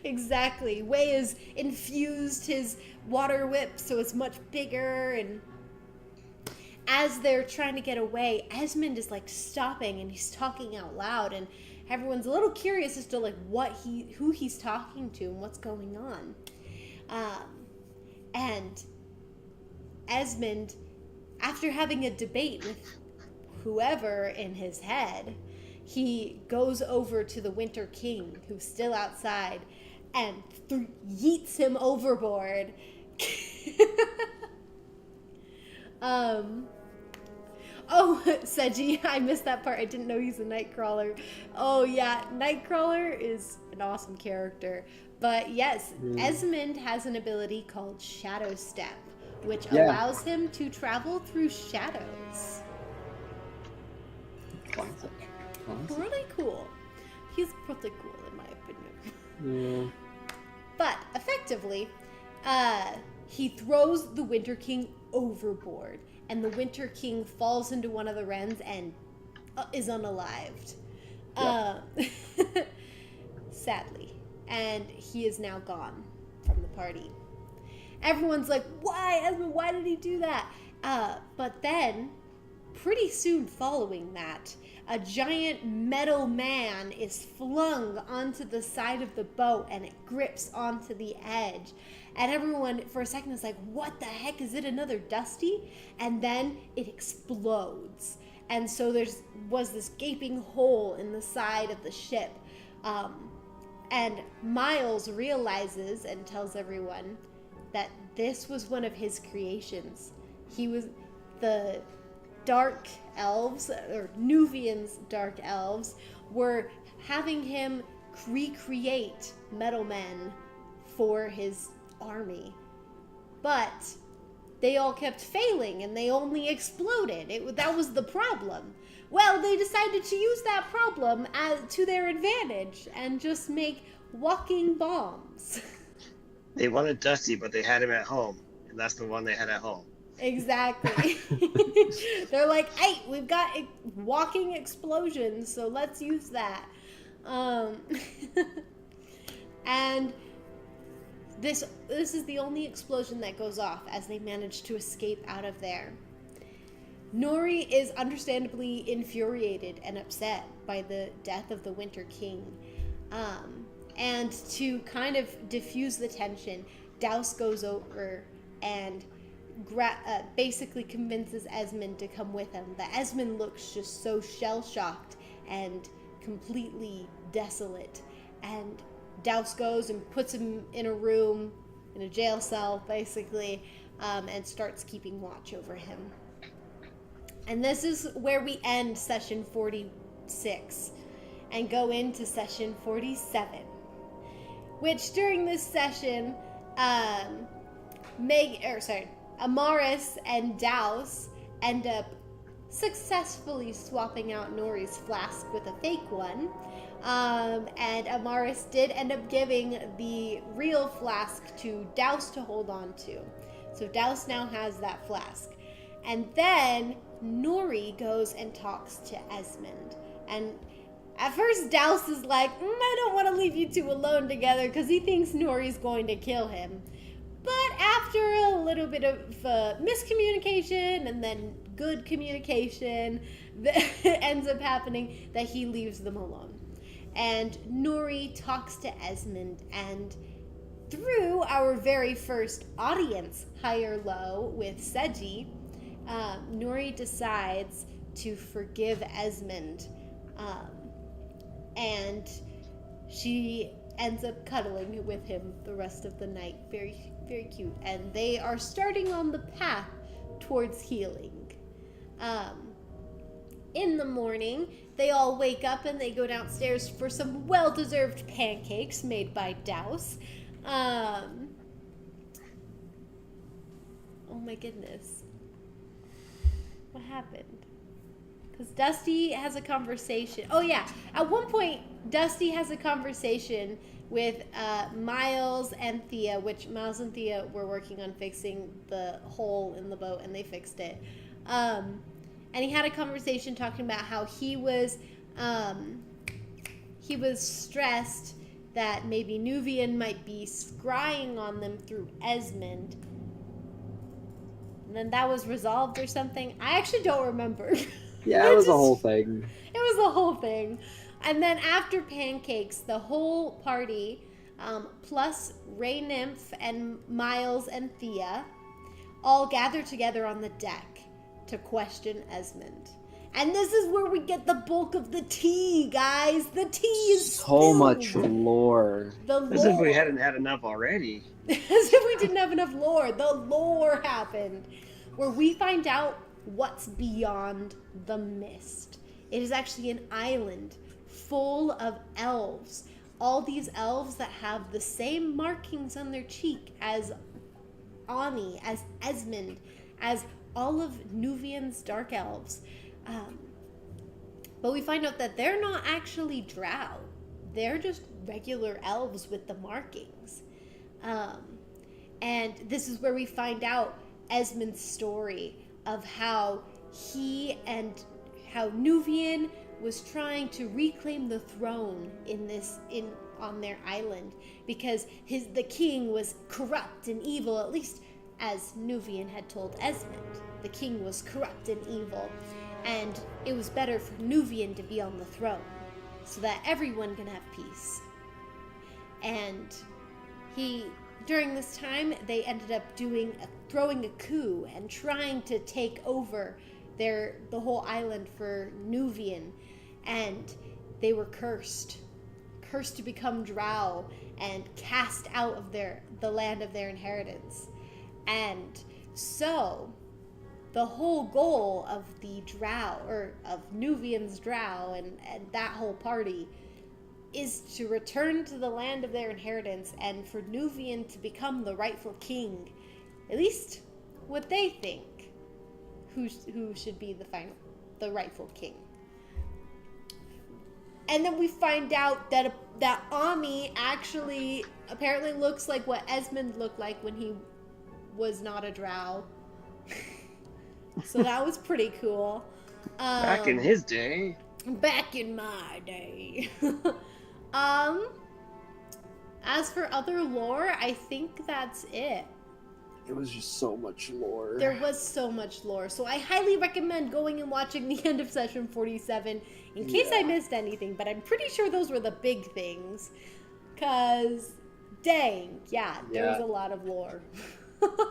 Exactly. Way has infused his water whip so it's much bigger, and as they're trying to get away, Esmond is like stopping and he's talking out loud, and everyone's a little curious as to like who he's talking to and what's going on. And Esmond, after having a debate with whoever in his head, he goes over to the Winter King, who's still outside, and yeets him overboard. Oh, Seji, I missed that part. I didn't know he's a Nightcrawler. Oh, yeah, Nightcrawler is an awesome character. But yes, Esmond has an ability called Shadow Step, which allows him to travel through shadows. Classic. Really cool. He's pretty cool, in my opinion. Yeah. But, effectively, he throws the Winter King overboard, and the Winter King falls into one of the wrens and is unalived. Sadly. And he is now gone from the party. Everyone's like, why, Esmond, why did he do that? But then, pretty soon following that, a giant metal man is flung onto the side of the boat, and it grips onto the edge. And everyone, for a second, is like, what the heck? Is it another Dusty? And then it explodes. And so was this gaping hole in the side of the ship. And Miles realizes and tells everyone that this was one of his creations. He was the dark elves, or Nuvian's dark elves, were having him recreate metal men for his army. But they all kept failing and they only exploded. That was the problem. Well, they decided to use that problem to their advantage and just make walking bombs. They wanted Dusty, but they had him at home, and that's the one they had at home. Exactly. They're like, hey, we've got walking explosions, so let's use that. And this is the only explosion that goes off as they manage to escape out of there. Nuri is understandably infuriated and upset by the death of the Winter King. And to kind of diffuse the tension, Douse goes over and basically convinces Esmond to come with him. But Esmond looks just so shell-shocked and completely desolate. And Douse goes and puts him in a room, in a jail cell, basically, and starts keeping watch over him. And this is where we end session 46 and go into session 47. Which during this session, Amaris and Douse end up successfully swapping out Nuri's flask with a fake one. And Amaris did end up giving the real flask to Douse to hold on to. So Douse now has that flask. And then Nuri goes and talks to Esmond. And at first Douse is like, I don't want to leave you two alone together, because he thinks Nuri's going to kill him. But after a little bit of miscommunication and then good communication, it ends up happening that he leaves them alone. And Nuri talks to Esmond, and through our very first audience higher low with Seji, Nuri decides to forgive Esmond, and she ends up cuddling with him the rest of the night. Very, very cute. And they are starting on the path towards healing. In the morning, they all wake up and they go downstairs for some well-deserved pancakes made by Douse. Oh my goodness. What happened? Because Dusty has a conversation. Oh yeah, at one point, Dusty has a conversation with Miles and Thea, which Miles and Thea were working on fixing the hole in the boat, and they fixed it. And he had a conversation talking about how he was stressed that maybe Nuvian might be scrying on them through Esmond. And then that was resolved or something. I actually don't remember. Yeah, it was a whole thing. It was a whole thing. And then after pancakes, the whole party, plus Ray Nymph and Miles and Thea, all gather together on the deck to question Esmond. And this is where we get the bulk of the tea, guys. The tea is So spilled. much lore. The lore. As if we hadn't had enough already. As if we didn't have enough lore. The lore happened. Where we find out what's beyond the mist. It is actually an island full of elves. All these elves that have the same markings on their cheek as Ani, as Esmond, as all of Nuvian's dark elves. But we find out that they're not actually drow. They're just regular elves with the markings. And this is where we find out Esmond's story of how how Nuvian was trying to reclaim the throne on their island because the king was corrupt and evil, at least as Nuvian had told Esmond. The king was corrupt and evil, and it was better for Nuvian to be on the throne so that everyone can have peace. And during this time, they ended up throwing a coup and trying to take over the whole island for Nuvian, and they were cursed to become drow and cast out of the land of their inheritance. And so the whole goal of the drow, or of Nuvian's drow and that whole party, is to return to the land of their inheritance and for Nuvian to become the rightful king. At least what they think who should be the rightful king. And then we find out that Ami actually apparently looks like what Esmond looked like when he was not a drow. So that was pretty cool. Back in his day. Back in my day. As for other lore, I think that's it. It was just so much lore. There was so much lore. So I highly recommend going and watching the end of session 47 in case I missed anything, but I'm pretty sure those were the big things. Cause dang, there was a lot of lore.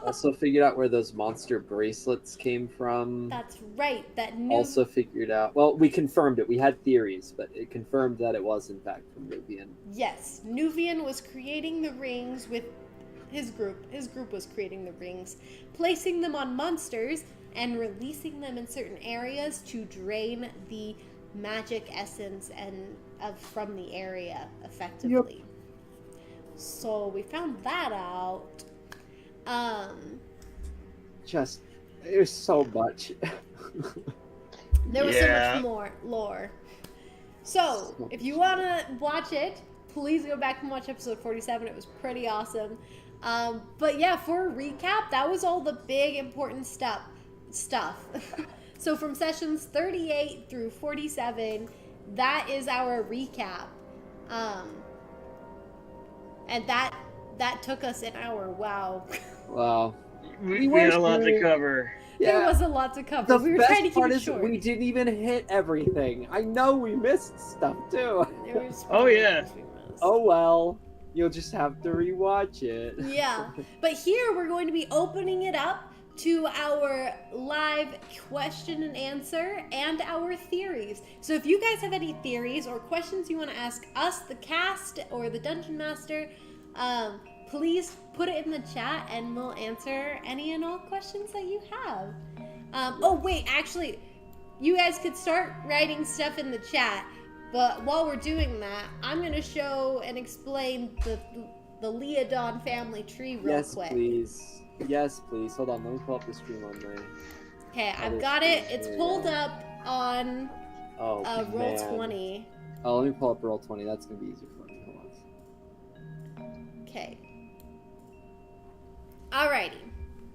Also figured out where those monster bracelets came from. That's right. Also figured out, well, we confirmed it. We had theories, but it confirmed that it was in fact from Nuvian. Yes, Nuvian was creating the rings with his group. His group was creating the rings, placing them on monsters and releasing them in certain areas to drain the magic essence from the area effectively. Yep. So we found that out. There's so much. There was so much more lore. So, if you want to watch it, please go back and watch episode 47. It was pretty awesome. But yeah, for a recap, that was all the big important stuff. So from sessions 38 through 47, that is our recap. And that took us an hour. Wow. Wow. We had a lot to cover. There was a lot to cover. The We were best trying to keep part it is short. we didn't even hit everything. I know we missed stuff too. There was Oh, yeah. things we missed. Oh well. You'll just have to rewatch it. Yeah. But here we're going to be opening it up to our live question and answer and our theories. So if you guys have any theories or questions you want to ask us, the cast, or the Dungeon Master, please put it in the chat and we'll answer any and all questions that you have. Oh wait, actually, you guys could start writing stuff in the chat, but while we're doing that, I'm going to show and explain the Leodon family tree real quick. Yes, please. Hold on, let me pull up the stream on my... Okay, I've got it. It's pulled up on Roll20. Oh, let me pull up Roll20. That's going to be easier for me. Hold on. Okay. Alrighty.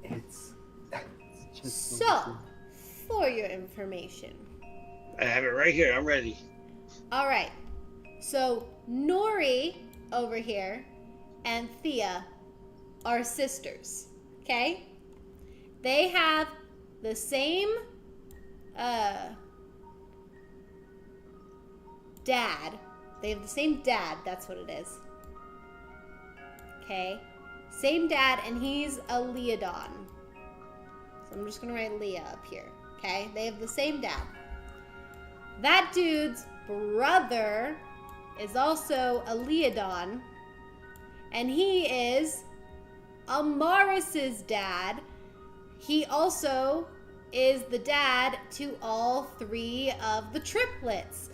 It's just So, for your information. I have it right here. I'm ready. Alright. So, Nuri over here and Thea are sisters. Okay? They have the same dad. They have the same dad, that's what it is. Okay? Same dad, and he's a Leodon. So I'm just gonna write Leah up here. Okay? They have the same dad. That dude's brother is also a Leodon, and he is Amaris's dad. He also is the dad to all three of the triplets.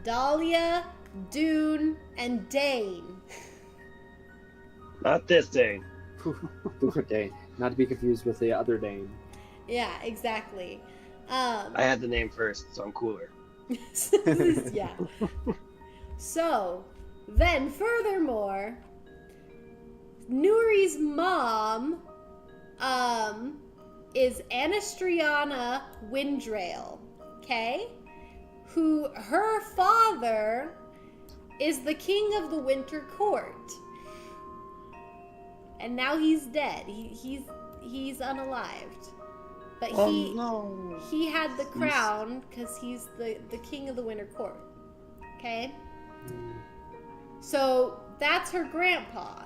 Dahlia, Dune, and Dane. Not this Dane. Dane. Not to be confused with the other Dane. Yeah, exactly. I had the name first, so I'm cooler. Yeah. So, then furthermore, Nuri's mom is Anastriana Windrail, okay? Who her father is the king of the Winter Court. And now he's dead. He's unalived. But he had the crown because he's the king of the Winter Court. Okay? So that's her grandpa.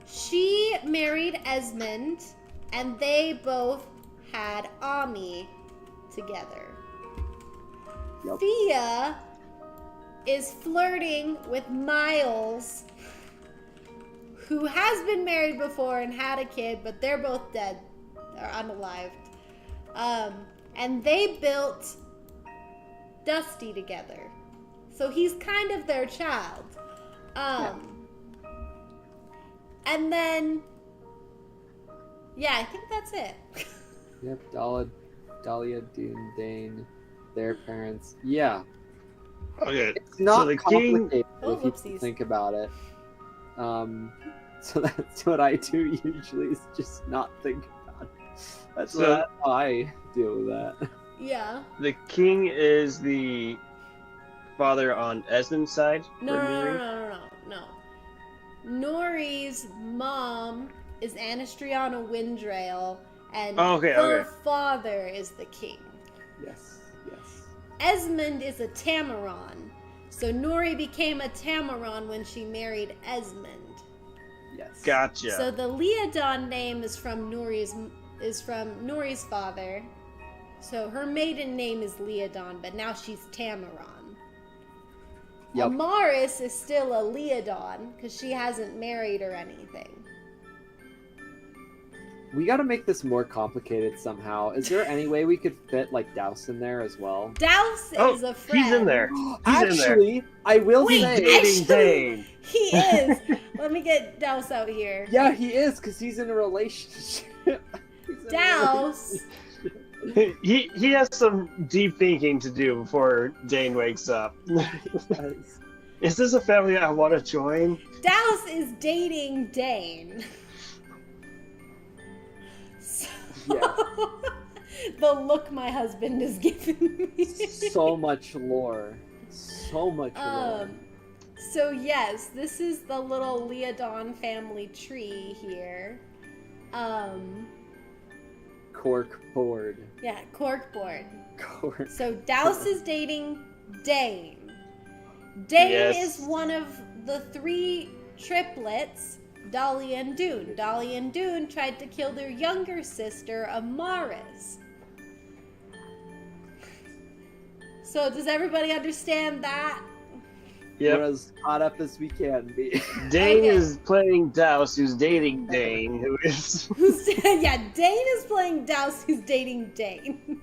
She married Esmond, and they both had Ami together. Yep. Thea is flirting with Miles, who has been married before and had a kid, but they're both dead or unalived. And they built Dusty together. So he's kind of their child. And then, yeah, I think that's it. Yep, Dahlia, Dune, Dane, their parents. Yeah. Okay. It's not so the king. complicated Oh, if you whoopsies. think about it. So that's what I do usually, is just not think about it. That's So- how I deal with that. Yeah. The king is the father on Esmond's side. No. for Nuri? Nuri's mom is Anastriana Windrail, and Oh, okay, her okay. father is the king. Yes. Esmond is a Tamaron. So Nuri became a Tamaron when she married Esmond. Yes. Gotcha. So the Leodon name is from Nuri's father. So her maiden name is Leodon, but now she's Tamaron. Yep. Amaris is still a Leodon because she hasn't married or anything. We gotta make this more complicated somehow. Is there any way we could fit like Douse in there as well? Douse Oh, is a friend. he's in there. He's in there. Actually, I will Wait, say, Dating Dane. He is. Let me get Douse out here. yeah, he is, because he's in a relationship. He's in a Douse. He has some deep thinking to do before Dane wakes up. relationship. Is this a family I want to join? Douse is dating Dane. So, Yeah. the look my husband is giving me. So much lore. So much lore. So yes, this is the little Leodon family tree here. Cork board. Yeah, corkboard. Cork. So Douse is dating Dane. Dane Yes. is one of the 3 triplets, Dolly and Dune. Dolly and Dune tried to kill their younger sister, Amaris. So does everybody understand that? We're Yep. as caught up as we can be. Dane Okay. is playing Douse, who's dating Dane, who is. Yeah, Dane is playing Douse, who's dating Dane.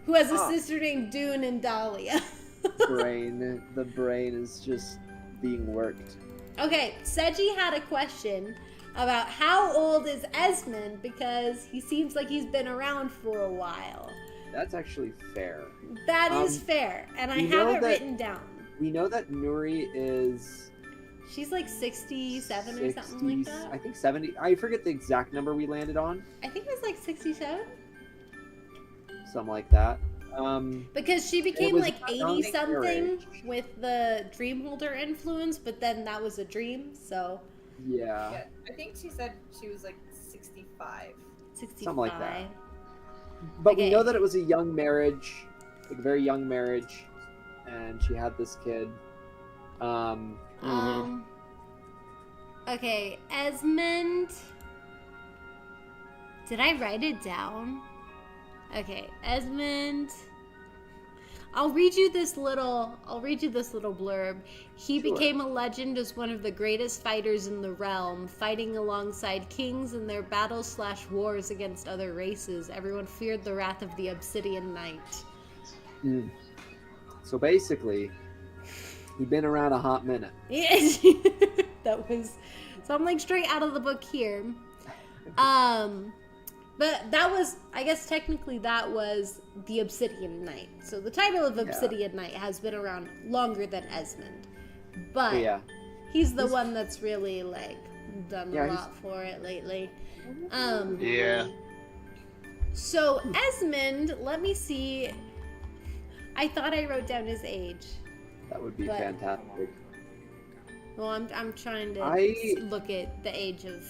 Who has a sister named Dune and Dahlia. The brain is just being worked. Okay, Seji had a question about how old is Esmond because he seems like he's been around for a while. That's actually fair. That is fair, and I you have know it that- written down. We know that Nuri is She's like 67 or something like that. I think 70. I forget the exact number we landed on. I think it was like 67 Something like that. because she became was like a 80 young something marriage. with the Dreamholder influence, but then that was a dream, so Yeah. Yeah, I think she said she was like 65. 65. Something like that. But we Okay. know that it was a young marriage, like a very young marriage, and she had this kid. Okay, Esmond. Did I write it down? Okay, Esmond. I'll read you this little blurb. He Sure. became a legend as one of the greatest fighters in the realm, fighting alongside kings in their battles/wars against other races. Everyone feared the wrath of the Obsidian Knight. So basically, he'd been around a hot minute. Yes. That was something straight out of the book here. But that was, I guess technically that was the Obsidian Knight. So the title of Obsidian Knight has been around longer than Esmond. But Yeah. he's the one that's really like done Yeah, a he's- lot for it lately. Yeah. So Esmond, let me see. I thought I wrote down his age. That would be But- fantastic. Well, I'm trying to I- look at the age of,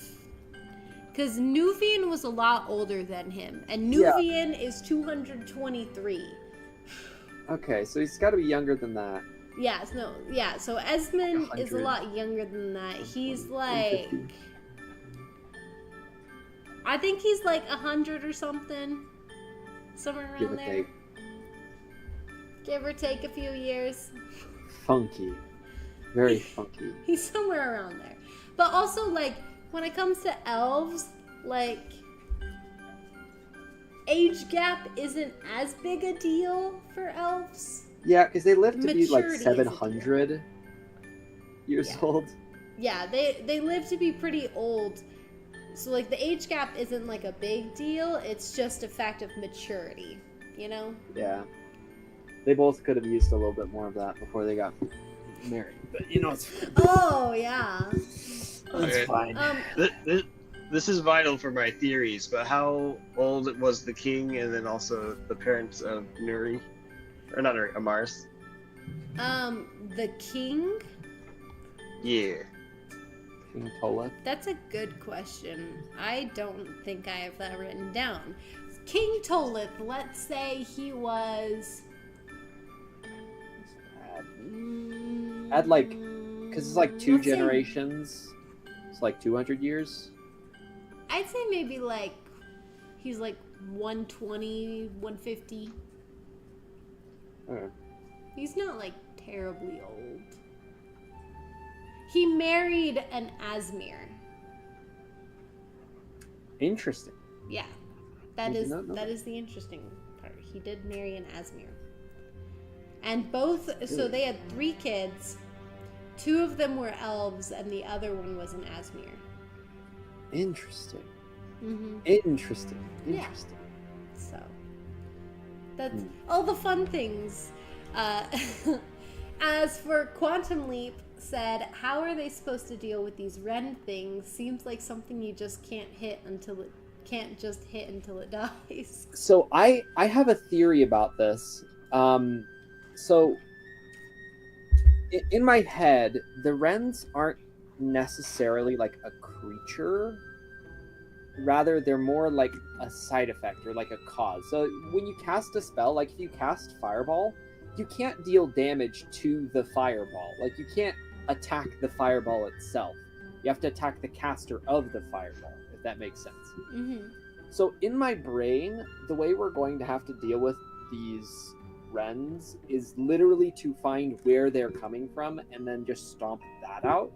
because Nuvian was a lot older than him, and Yeah. Nuvian is 223. Okay, so he's got to be younger than that. So Esmond is a 100. lot younger than that. He's like, 150. I think he's like 100 or something, somewhere around Give or there. take. Give or take a few years. Funky. Very funky. He's somewhere around there. But also, like, when it comes to elves, like, age gap isn't as big a deal for elves. Yeah, because they live to be like Maturity is a 700 years Yeah. old. Yeah, they live to be pretty old. So, like, the age gap isn't, like, a big deal. It's just a fact of maturity, you know? Yeah. They both could have used a little bit more of that before they got married. But, you know, it's Oh, yeah. Okay. fine. This is vital for my theories, but how old was the king and then also the parents of Nuri? Or not Nuri, Amaris? The king? Yeah. King Tola. That's a good question. I don't think I have that written down. King Tolith, let's say he was... Add, like, because it's like 2 let's say- generations. It's like 200 years. I'd say maybe like he's like 120, 150. Okay. He's not like terribly old. He married an Asmir. Interesting. Yeah. That I is did not know that that. is the interesting part. He did marry an Asmir. And both so Really? they had 3 kids. 2 of them were elves and the other one was an Asmir. Interesting. Mm-hmm. Interesting. Yeah. Interesting. So that's Hmm. all the fun things. As for Quantum Leap said, how are they supposed to deal with these Ren things? Seems like something you just can't hit until it dies. So I have a theory about this. So in my head, the Wrens aren't necessarily like a creature. Rather, they're more like a side effect or like a cause. So when you cast a spell, like if you cast Fireball, you can't deal damage to the Fireball. Like you can't attack the Fireball itself. You have to attack the caster of the Fireball, if that makes sense. Mm-hmm. So in my brain, the way we're going to have to deal with these Wrens is literally to find where they're coming from and then just stomp that out.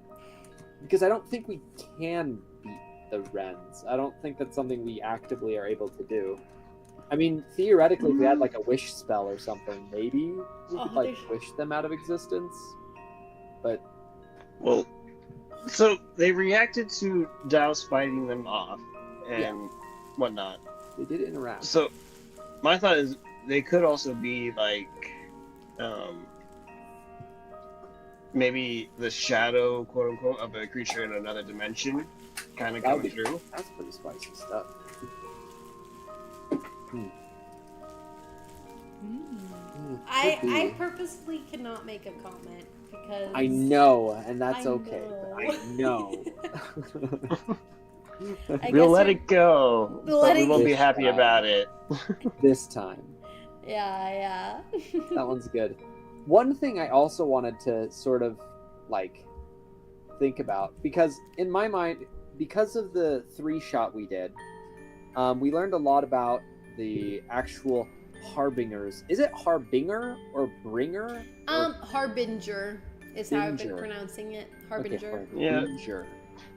Because I don't think we can beat the Wrens. I don't think that's something we actively are able to do. I mean, theoretically, if we had like a wish spell or something, maybe we could like wish them out of existence. But Well, so they reacted to Douse fighting them off and whatnot. they did interact. So my thought is they could also be like maybe the shadow, quote unquote, of a creature in another dimension kind of coming through. That's pretty spicy stuff. I purposefully cannot make a comment because I know, and that's I okay. know. I know. We'll let it go, We'll but let we it won't go. be happy about it. This time. Yeah. That one's good. One thing I also wanted to sort of like think about, because in my mind, because of the 3-shot we did, we learned a lot about the actual Harbingers. Is it Harbinger or Bringer? Or Harbinger is how I've been Binger. pronouncing it. Harbinger. Yeah. Harbinger.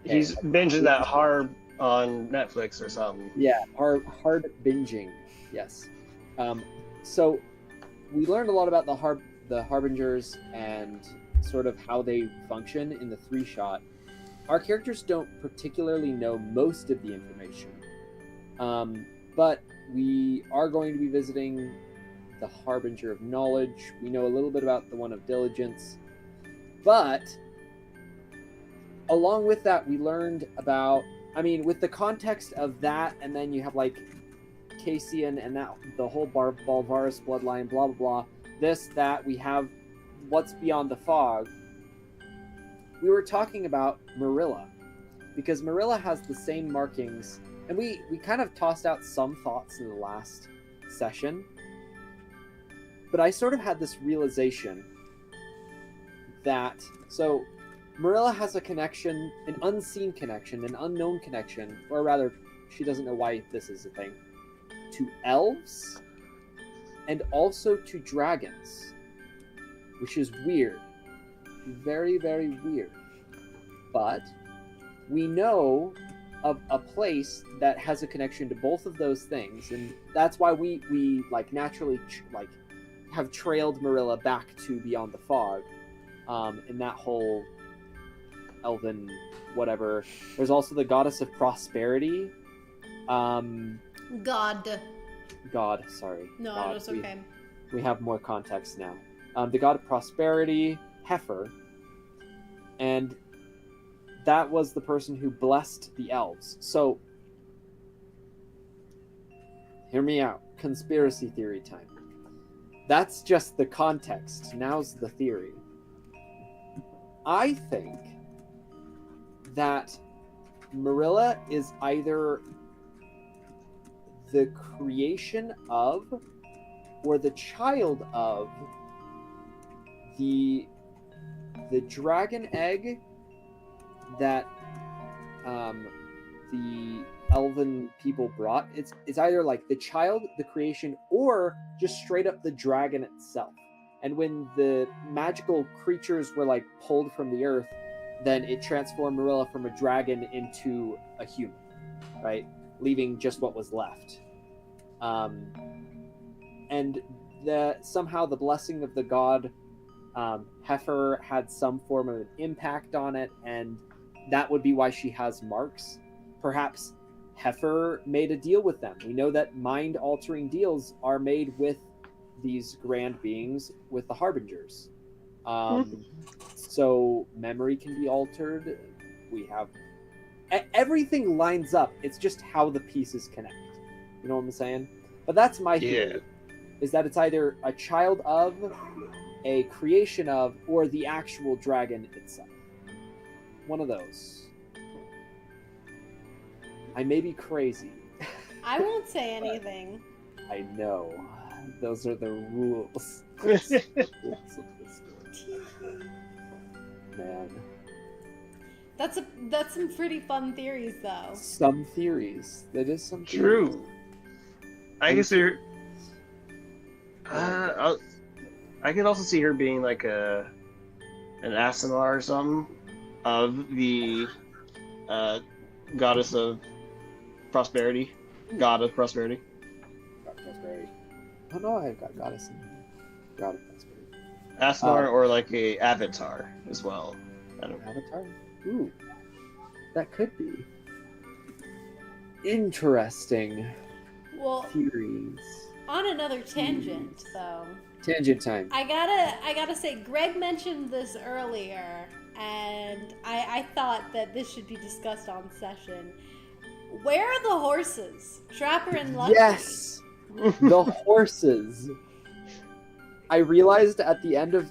He's binging that Harb on Netflix or something. Yeah, hard binging. Yes. So we learned a lot about the Harbingers and sort of how they function in the 3-shot. Our characters don't particularly know most of the information, but we are going to be visiting the Harbinger of Knowledge. We know a little bit about the one of Diligence, but along with that, we learned about, I mean, with the context of that, and then you have like Cassian and that the whole Balvaris bloodline, blah blah blah. This, that, we have what's beyond the fog. We were talking about Marilla, because Marilla has the same markings, and we kind of tossed out some thoughts in the last session. But I sort of had this realization that, so Marilla has a connection, an unseen connection, an unknown connection, or rather, she doesn't know why this is a thing, to elves and also to dragons, which is weird. Very, very weird. But we know of a place that has a connection to both of those things, and that's why we like naturally have trailed Marilla back to Beyond the Fog, in that whole elven whatever. There's also the goddess of prosperity. God, sorry. No, God. it's okay. We have more context now. The god of prosperity, Heifer, and that was the person who blessed the elves. So, hear me out. Conspiracy theory time. That's just the context. Now's the theory. I think that Marilla is either the creation of or the child of the dragon egg that the elven people brought. It's either like the child, the creation, or just straight up the dragon itself. And when the magical creatures were like pulled from the earth, then it transformed Marilla from a dragon into a human, right? Leaving just what was left. And somehow the blessing of the god Heifer had some form of an impact on it, and that would be why she has marks. Perhaps Heifer made a deal with them. We know that mind-altering deals are made with these grand beings, with the Harbingers. So memory can be altered. We have... Everything lines up. It's just how the pieces connect. You know what I'm saying? But that's my theory. Is that it's either a child of a creation of, or the actual dragon itself. One of those. I may be crazy. I won't say anything. I know. Those are the rules. Man. That's some pretty fun theories, though. Some theories. That is some theories. True. I guess you're. I could also see her being like an Asimar or something of the goddess of prosperity. God of prosperity. God of prosperity. Oh no, I've got goddess in here. God of prosperity. Asimar or like a avatar as well. I don't know. Avatar? Ooh. That could be. Interesting Well, theories. on another tangent, though. Tangent time. I gotta say, Greg mentioned this earlier, and I thought that this should be discussed on session. Where are the horses? Trapper and Lucky. Yes! The horses. I realized at the end of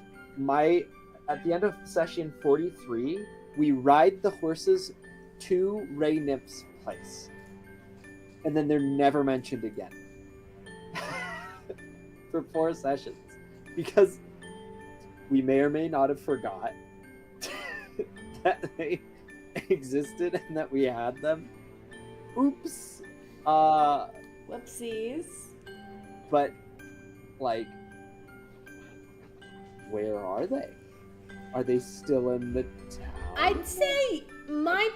session 43, we ride the horses to Ray Nip's place. And then they're never mentioned again. For 4 sessions. Because we may or may not have forgot that they existed and that we had them. Oops. Whoopsies. But, like, where are they? Are they still in the town? I'd say my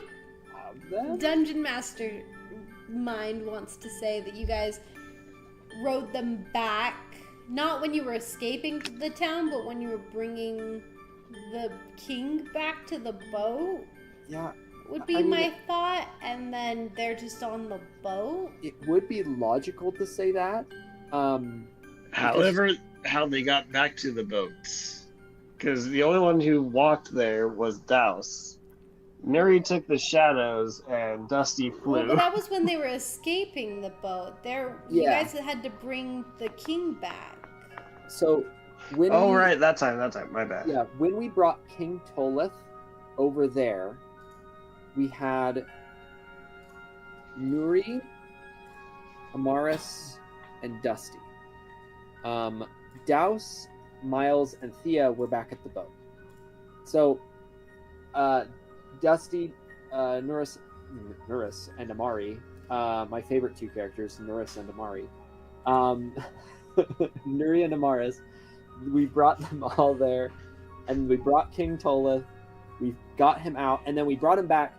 Have them? dungeon master mind wants to say that you guys rode them back, not when you were escaping the town, but when you were bringing the king back to the boat. Yeah, Would be I mean, my thought, and then they're just on the boat. it would be logical to say that. However, how they got back to the boats. Because the only one who walked there was Douse. Nuri took the shadows and Dusty Well, flew. but that was when they were escaping the boat. You Yeah. guys had to bring the king back. So when Oh, we, right, that time, my bad. Yeah, when we brought King Toleth over there, we had Nuri, Amaris, and Dusty. Douse, Miles, and Thea were back at the boat. So, Dusty, Nuris, and Amari, my favorite 2 characters, Nuris and Amari, Nuri and Amaris, we brought them all there, and we brought King Toleth, we got him out, and then we brought him back.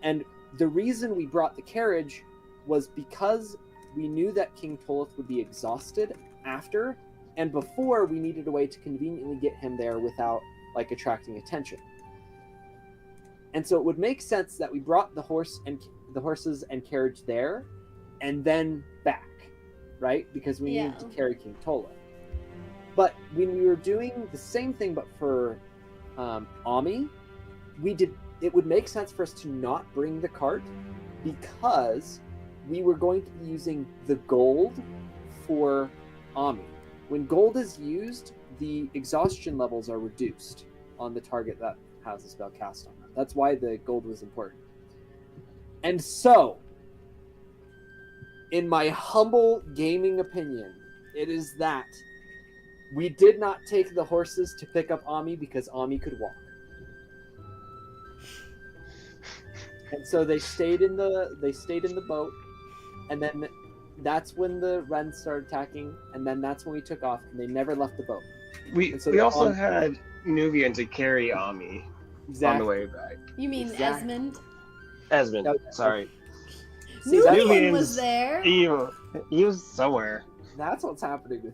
And the reason we brought the carriage was because we knew that King Toleth would be exhausted after, and before we needed a way to conveniently get him there without, like, attracting attention. And so it would make sense that we brought the horses and carriage there, and then back, right? Because we needed to carry King Toleth. But when we were doing the same thing, but for Ami, it would make sense for us to not bring the cart because we were going to be using the gold for Ami. When gold is used, the exhaustion levels are reduced on the target that has a spell cast on that. That's why the gold was important. And so, in my humble gaming opinion, it is that we did not take the horses to pick up Ami because Ami could walk. And so they stayed in the boat, and then that's when the Wrens started attacking, and then that's when we took off, and they never left the boat. We also had Nuvian to carry Ami on the way back. You mean Exactly. Esmond? Esmond, No, sorry. See, that's, Nuvian was there. He was somewhere. that's what's happening with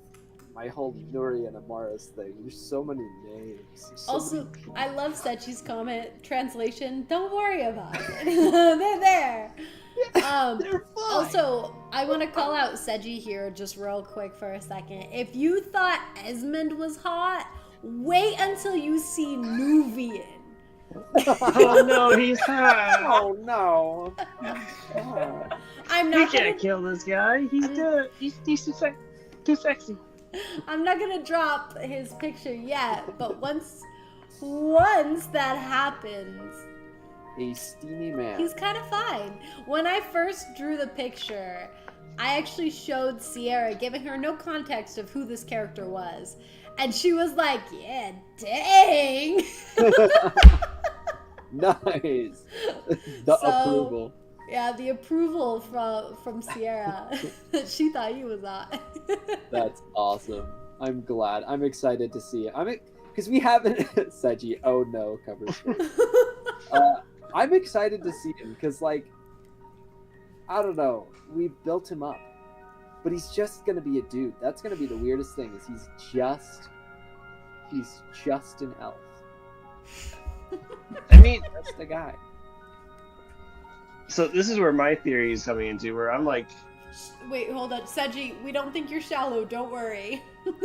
my whole Nuri and Amaris thing. There's so many names. There's so Also, many people. I love Sechi's comment. Translation, don't worry about it. They're there. They're fine. Also, I want to call out Seji here just real quick for a second. If you thought Esmond was hot, wait until you see Nuvian. Oh no, he's hot. Oh no. I'm You not can't gonna, kill this guy. He's too sexy. I'm not gonna drop his picture yet, but once that happens, A steamy man. he's kind of fine. When I first drew the picture, I actually showed Sierra, giving her no context of who this character was, and she was like, "Yeah, dang." Nice. The approval. Yeah, the approval from Sierra. She thought he was hot. That's awesome. I'm glad. I'm excited to see it. Because we haven't Seiji. Oh no, cover story. I'm excited to see him because, like, I don't know. We built him up, but he's just gonna be a dude. That's gonna be the weirdest thing. Is he's just an elf. I mean, That's the guy. so this is where my theory is coming into, where I'm like, Wait, hold on. Seiji, we don't think you're shallow. Don't worry.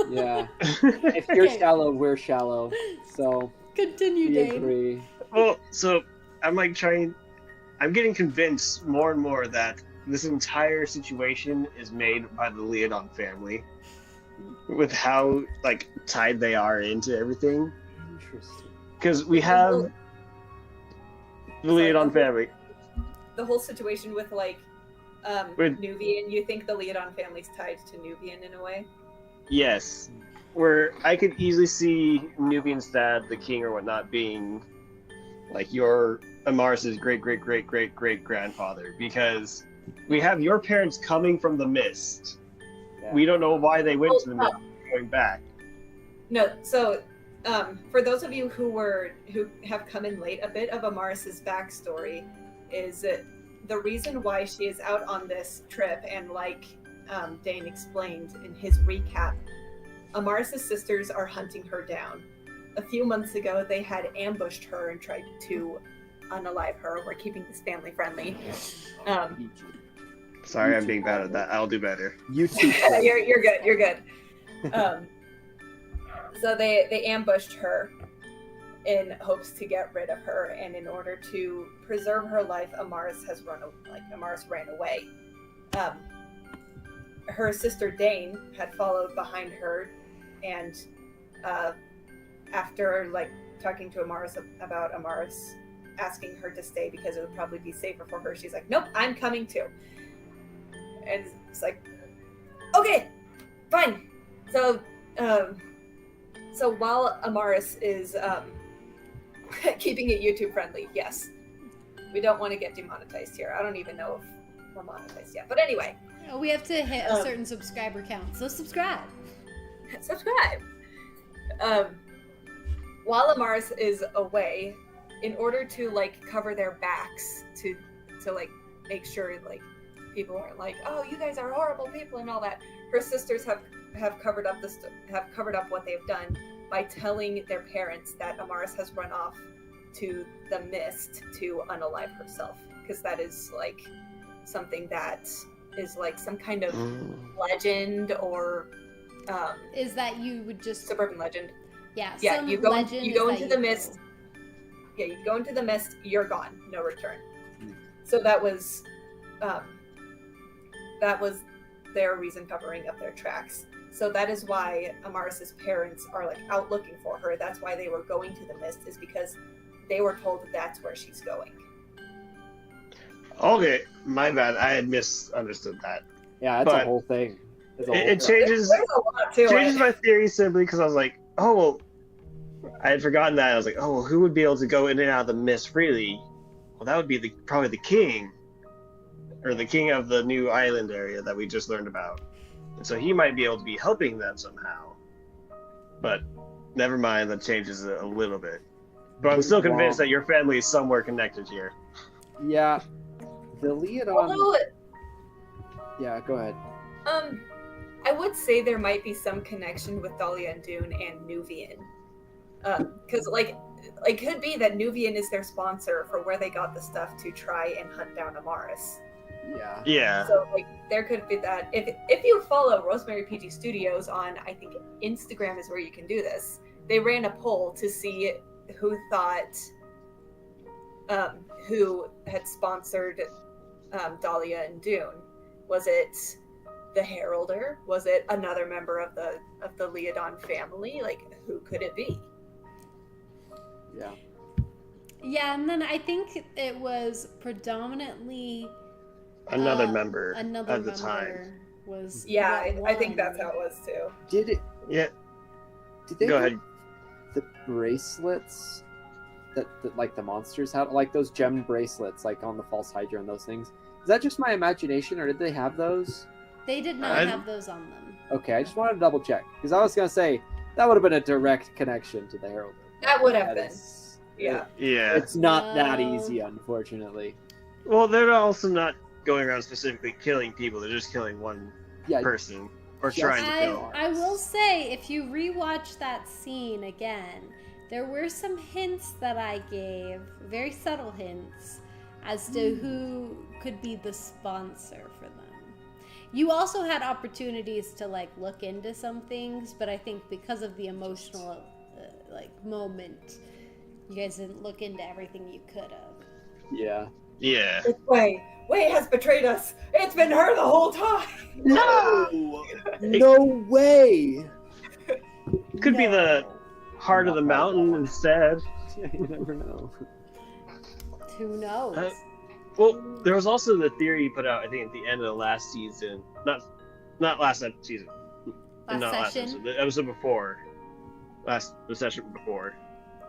Yeah. If you're Okay. shallow, we're shallow. So Continue, we Dane. agree. well, so I'm like I'm getting convinced more and more that this entire situation is made by the Leodon family, with how like tied they are into everything. Interesting. Because we have the Leodon family. The whole situation with like With- Nuvian, you think the Leodon family's tied to Nuvian in a way? Yes, where I could easily see Nubian's dad, the king or whatnot, being like your Amaris's great grandfather, because we have your parents coming from the mist. Yeah. We don't know why they went to the mist, going back. No, so for those of you who have come in late, a bit of Amaris's backstory is the reason why she is out on this trip, and like Dane explained in his recap, Amaris's sisters are hunting her down. A few months ago, they had ambushed her and tried to unalive her. We're keeping this family friendly. Sorry, I'm being bad at that. I'll do better. You too. You're good. You're good. So they ambushed her in hopes to get rid of her, and in order to preserve her life, Amaris ran away. Her sister Dane had followed behind her, and after like talking to Amaris about Amaris asking her to stay because it would probably be safer for her, she's like, "Nope, I'm coming too." And it's like, okay, fine. So while Amaris is keeping it YouTube friendly, yes, we don't want to get demonetized here. I don't even know if we're monetized yet, but anyway, We have to hit a certain subscriber count, so subscribe. subscribe. While Amaris is away, in order to like cover their backs to like make sure like people aren't like, "Oh, you guys are horrible people" and all that, her sisters have covered up what they've done by telling their parents that Amaris has run off to the mist to unalive herself, because that is like something that is like some kind of legend or Is that you would just suburban legend. yeah Yeah, you go legend into is that the mist. Yeah, you go into the mist, you're gone, no return. So that was their reason covering up their tracks. So that is why Amaris's parents are like out looking for her. That's why they were going to the mist, is because they were told that that's where she's going. Okay, my bad. I had misunderstood that. Yeah, that's But a whole thing. It's a whole It thing. changes There's a lot to changes it. my theory simply because I was like, oh well, I had forgotten that. I was like, oh well, who would be able to go in and out of the mist freely? Well, that would be probably the king, or the king of the new island area that we just learned about. And so he might be able to be helping them somehow. But never mind, that changes it a little bit. But I'm still convinced that your family is somewhere connected here. Yeah. The Leodon. Although, Yeah, go ahead. I would say there might be some connection with Dahlia and Dune and Nuvian. Because like it could be that Nuvian is their sponsor for where they got the stuff to try and hunt down Amaris. Yeah. Yeah. So like there could be that. If you follow Rosemary PG Studios on, I think Instagram is where you can do this. They ran a poll to see who thought who had sponsored Dahlia and Dune. Was it the Heralder? Was it another member of the Leodon family? Like, who could it be? Yeah. Yeah, and then I think it was predominantly Another member another at the member time. was Yeah, what I think won. that's how it was too. Did Yeah. they Go have ahead. the bracelets that like the monsters had, like those gem bracelets, like on the false Hydra and those things? Is that just my imagination, or did they have those? They did not I- have those on them. Okay, I just wanted to double check because I was gonna say that would have been a direct connection to the Herald. That would have been. Yeah. Yeah. It's not that No. easy, unfortunately. Well, they're also not going around specifically killing people. They're just killing one Yeah, person or Yes. trying to kill. I will say, if you rewatch that scene again, there were some hints that I gave, very subtle hints, as to who could be the sponsor for them. You also had opportunities to like look into some things, but I think because of the emotional moment, you guys didn't look into everything you could have. yeah. Yeah. It's Wei. Wei has betrayed us. It's been her the whole time. No! No way! Could be the heart of the Not mountain that. instead. Yeah, you never know. Who knows? Well, there was also the theory put out, I think, at the end of the last season. Not last season. Last not last session? episode. The episode before. The session before.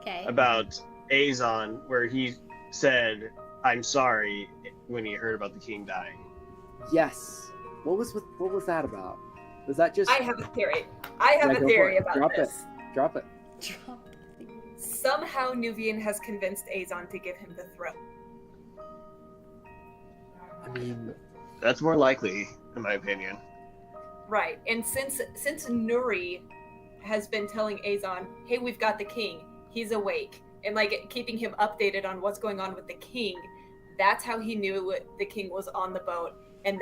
Okay. About Azon, where he said, "I'm sorry," when he heard about the king dying. Yes. What was that about? Was that just I have a theory. I have Yeah, a go theory for it. about Drop this. drop it? Drop it. Somehow Nuvian has convinced Azon to give him the throne. I mean, That's more likely, in my opinion. Right. And since Nuri has been telling Azon, "Hey, we've got the king. He's awake," and like keeping him updated on what's going on with the king, that's how he knew the king was on the boat, and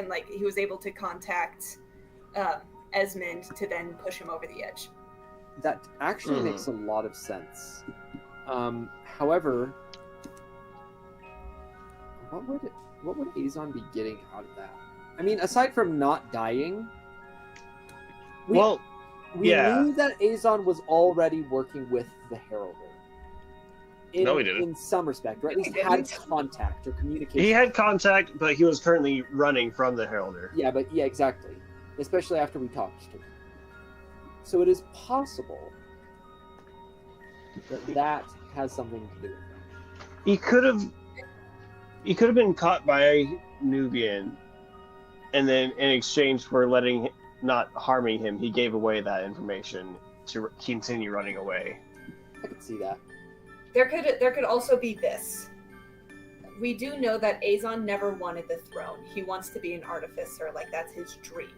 like he was able to contact Esmond to then push him over the edge. that actually makes a lot of sense. However, what would Azon be getting out of that? I mean, aside from not dying, we yeah. knew that Azon was already working with the Heralder. No, he didn't. In some respect, or at No, least he had didn't. contact or communication. He had contact, but he was currently running from the Heralder. Yeah, exactly. Especially after we talked to him. So it is possible that has something to do with it. He could have been caught by Nubian, and then in exchange for not harming him, he gave away that information to continue running away. I could see that. There could also be this. We do know that Azon never wanted the throne. He wants to be an artificer, like that's his dream.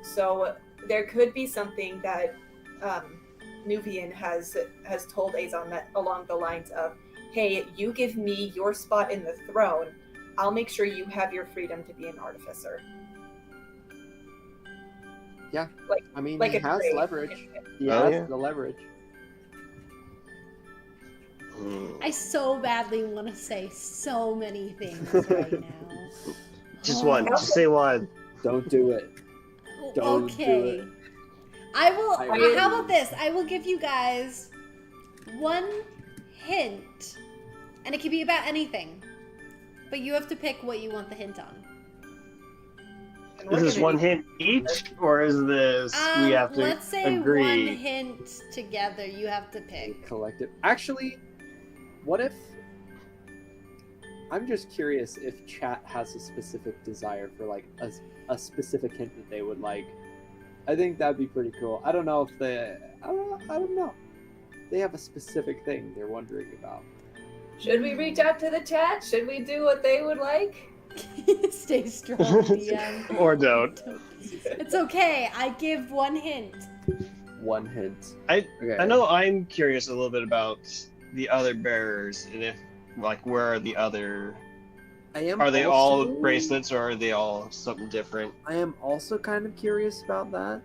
So there could be something that Nuvian has told Azon that along the lines of, "Hey, you give me your spot in the throne, I'll make sure you have your freedom to be an artificer." Yeah. Like- I mean, like he a has trade. leverage. He Oh, has yeah. the leverage. I so badly want to say so many things right now. Just Oh. one. Just say one. Don't do it. Don't do Okay. it. I will. I really- How about this? I will give you guys one hint, and it can be about anything, but you have to pick what you want the hint on. And we're Is this gonna one need- hint each, or is this we have to Let's say agree? one hint together. You have to pick. Collective. Actually, what if? I'm just curious if chat has a specific desire for like a specific hint that they would like. I think that'd be pretty cool. I don't know if they. I don't know. They have a specific thing they're wondering about. Should we reach out to the chat? Should we do what they would like? Stay strong, DM. Or don't. It's okay. I give one hint. One hint. I Okay. know I'm curious a little bit about the other bearers, and if where are the other? Are they all bracelets, or are they all something different? I am also kind of curious about that.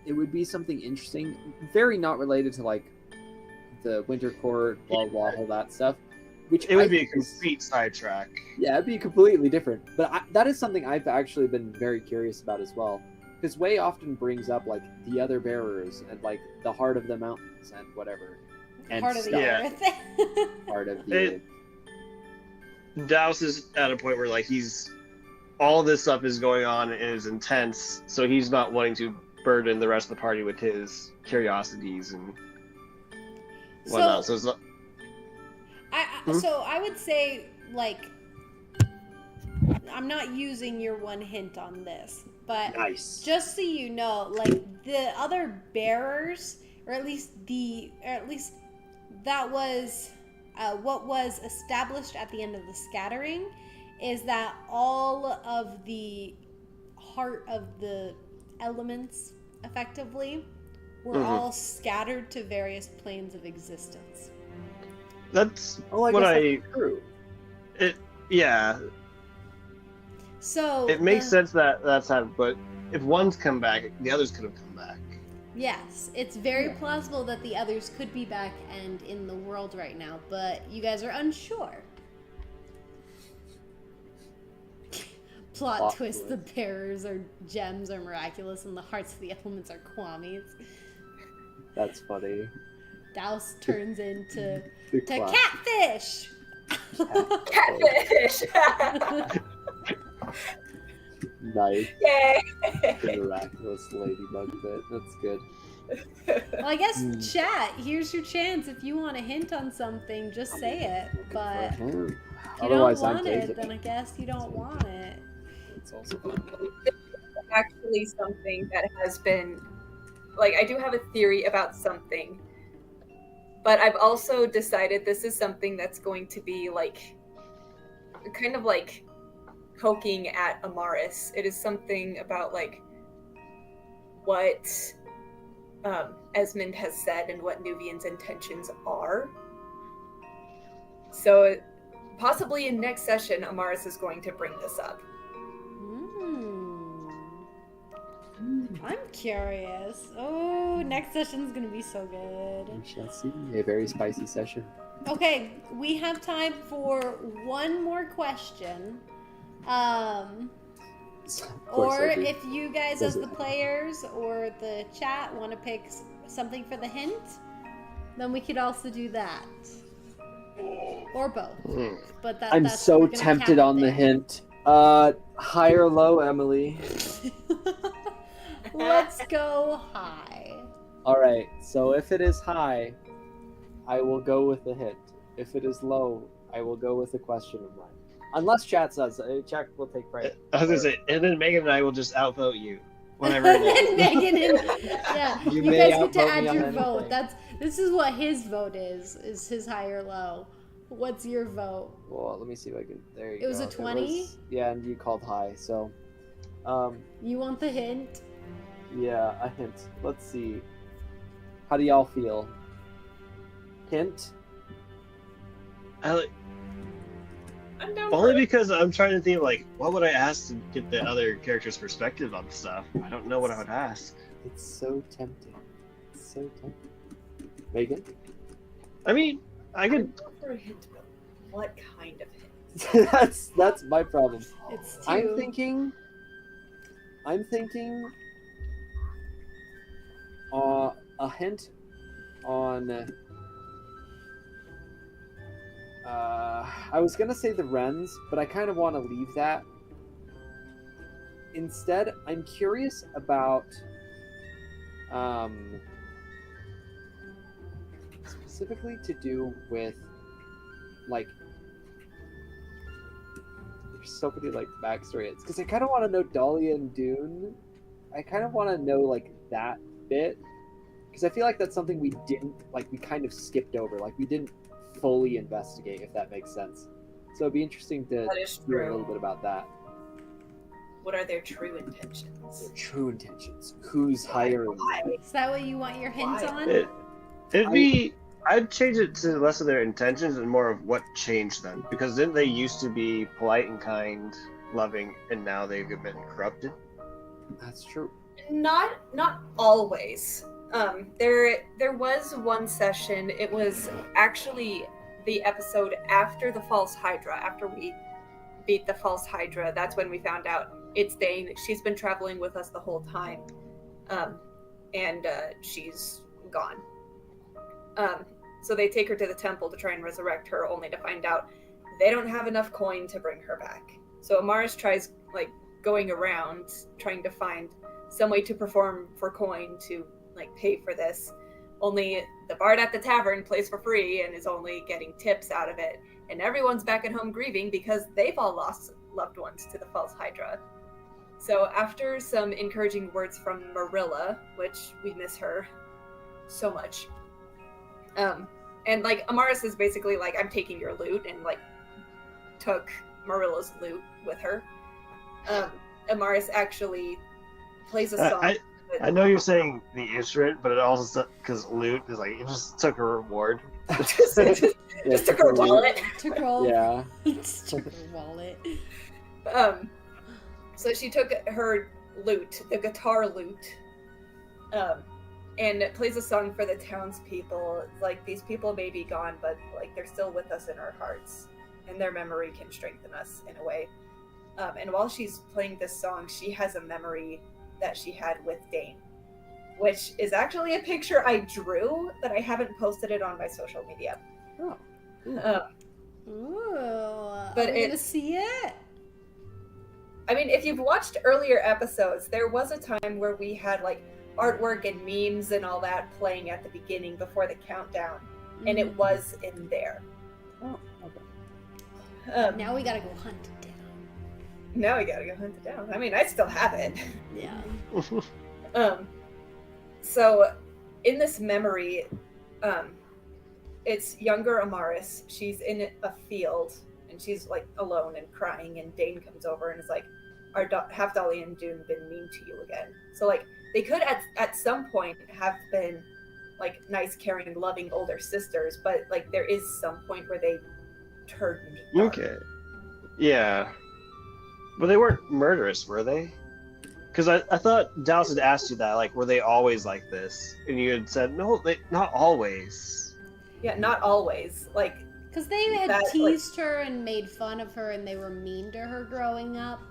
It would be something interesting, very not related to like the Winter Court, blah blah, all that stuff. which It would I be a think is- complete sidetrack. Yeah, it'd be completely different. But that is something I've actually been very curious about as well. Because Way often brings up like the other bearers and like the heart of the mountains and whatever. And Part of the stuff. Yeah. earth. Part of the It- Douse is at a point where like he's all this stuff is going on and is intense, so he's not wanting to burden the rest of the party with his curiosities and whatnot. So it's not, So I would say, like, I'm not using your one hint on this, but nice. just so you know, like the other bearers, or at least that was what was established at the end of the scattering, is that all of the heart of the elements, effectively, were all scattered to various planes of existence. that's Oh, I what guess that's true. yeah. So It makes sense that that's happened, but if one's come back, the others could have come back. Yes, it's very plausible that the others could be back and in the world right now, but you guys are unsure. Plot twist: the bearers are gems are miraculous, and the hearts of the elements are kwamis. That's funny. Douse turns into The to class- catfish. Catfish! Nice. Yay! The miraculous ladybug bit. That's good. Well, I guess chat. Here's your chance. If you want a hint on something, just say it. But if you Otherwise, don't I'm want taking it, then I guess you don't want it. It's also fun. Actually, something that has been like, I do have a theory about something, but I've also decided this is something that's going to be like kind of like poking at Amaris. It is something about like what Esmond has said and what Nuvian's intentions are. So possibly in next session, Amaris is going to bring this up. I'm curious. Oh, next session's gonna be so good. We shall see. A very spicy session. Okay, we have time for one more question. Of course Or I do. if you guys, Does as it- the players or the chat, want to pick something for the hint, then we could also do that. Or both. But I'm that's so we're gonna tempted cap on it the there. hint. High or low, Emily? Let's go high. All right. So if it is high, I will go with the hint. If it is low, I will go with a question of mine. Unless chat says, chat will take priority. I was gonna say, and then Megan and I will just outvote you. Whatever it is. Megan and yeah, You you may guys get to outvote add me on your vote. anything. This is what his vote is his high or low. What's your vote? Well, let me see if I can. There you go. It was a 20? Yeah, and you called high. So, You want the hint? yeah, a hint. Let's see. How do y'all feel? Hint? I'm down Only for it. because I'm trying to think, like, what would I ask to get the other character's perspective on stuff? I don't know what I would ask. It's so tempting. It's so tempting. Megan? I mean, I I'm could. down for a hint, but what kind of hint? that's my problem. It's 2. I'm thinking a hint on I was gonna say the Wrens, but I kind of want to leave that. Instead, I'm curious about specifically to do with like there's so many like backstory hits because I kind of want to know Dahlia and Dune. I kind of want to know like that bit because I feel like that's something we didn't like. We kind of skipped over. Like we didn't fully investigate, if that makes sense. So it'd be interesting to That is hear a true. little bit about that. What are their true intentions? Their true intentions. Who's hiring? Why? Is that what you want your hint Why? on? It'd be. I'd change it to less of their intentions and more of what changed them. Because didn't they used to be polite and kind, loving, and now they've been corrupted? That's true. Not always. There was one session. It was actually the episode after the False Hydra, after we beat the False Hydra. That's when we found out it's Dane. She's been traveling with us the whole time. And she's gone. So they take her to the temple to try and resurrect her, only to find out they don't have enough coin to bring her back. So Amaris tries, like, going around, trying to find some way to perform for coin to, like, pay for this. Only the bard at the tavern plays for free and is only getting tips out of it. And everyone's back at home grieving because they've all lost loved ones to the False Hydra. So after some encouraging words from Marilla, which we miss her so much, and, like, Amaris is basically like, I'm taking your loot, and, like, took Marilla's loot with her. Amaris actually plays a song. I know you're saying the instrument, but it also, because loot is like, it just took a reward. just took her wallet. Took her Yeah. took her wallet. So she took her lute, the guitar lute, and plays a song for the townspeople. Like, these people may be gone, but, like, they're still with us in our hearts, and their memory can strengthen us in a way. And while she's playing this song, she has a memory that she had with Dane, which is actually a picture I drew, but I haven't posted it on my social media. Oh. Ooh, but I'm gonna see it. I mean, if you've watched earlier episodes, there was a time where we had, like, artwork and memes and all that playing at the beginning before the countdown, and it was in there. Oh, okay. Now we gotta go hunt it down. Now we gotta go hunt it down. I mean, I still have it. Yeah. So in this memory, it's younger Amaris. She's in a field and she's, like, alone and crying, and Dane comes over and is like, "Our have Dolly and Dune been mean to you again?" So, like, they could at some point have been, like, nice, caring, loving older sisters, but, like, there is some point where they turned dark. Okay. Yeah. But they weren't murderous, were they? Because I thought Douse had asked you that, like, were they always like this? And you had said, no, not always. Yeah, not always. Like, Because they had that, teased her and made fun of her, and they were mean to her growing up.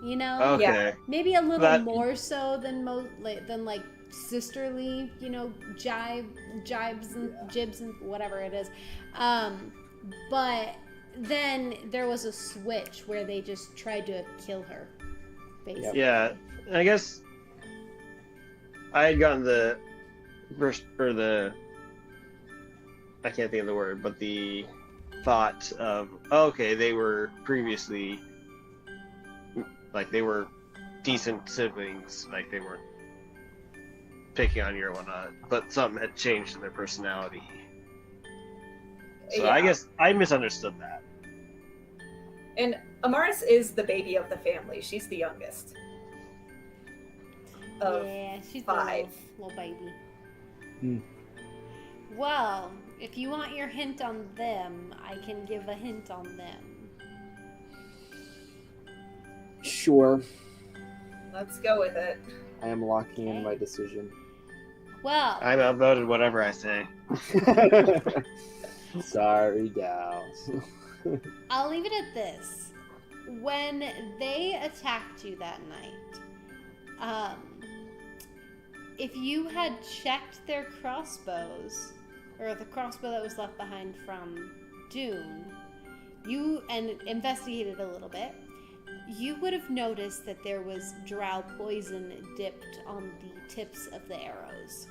You know, Okay. Yeah. maybe a little That- more so than like sisterly, you know, jibes and jibs and whatever it is. But then there was a switch where they just tried to kill her, basically. Yeah. I guess I had gotten the I can't think of the word, but the thought of, okay, they were previously, like, they were decent siblings, like, they weren't picking on you or whatnot, but something had changed in their personality. So Yeah. I guess I misunderstood that. And Amaris is the baby of the family. She's the youngest. Of Yeah, she's 5. a little baby. Hmm. Well, if you want your hint on them, I can give a hint on them. Sure. Let's go with it. I am locking in Okay. my decision. Well, I'm outvoted whatever I say. Sorry, Douse. I'll leave it at this. When they attacked you that night, if you had checked their crossbows, or the crossbow that was left behind from Dune, and investigated a little bit, you would have noticed that there was drow poison dipped on the tips of the arrows.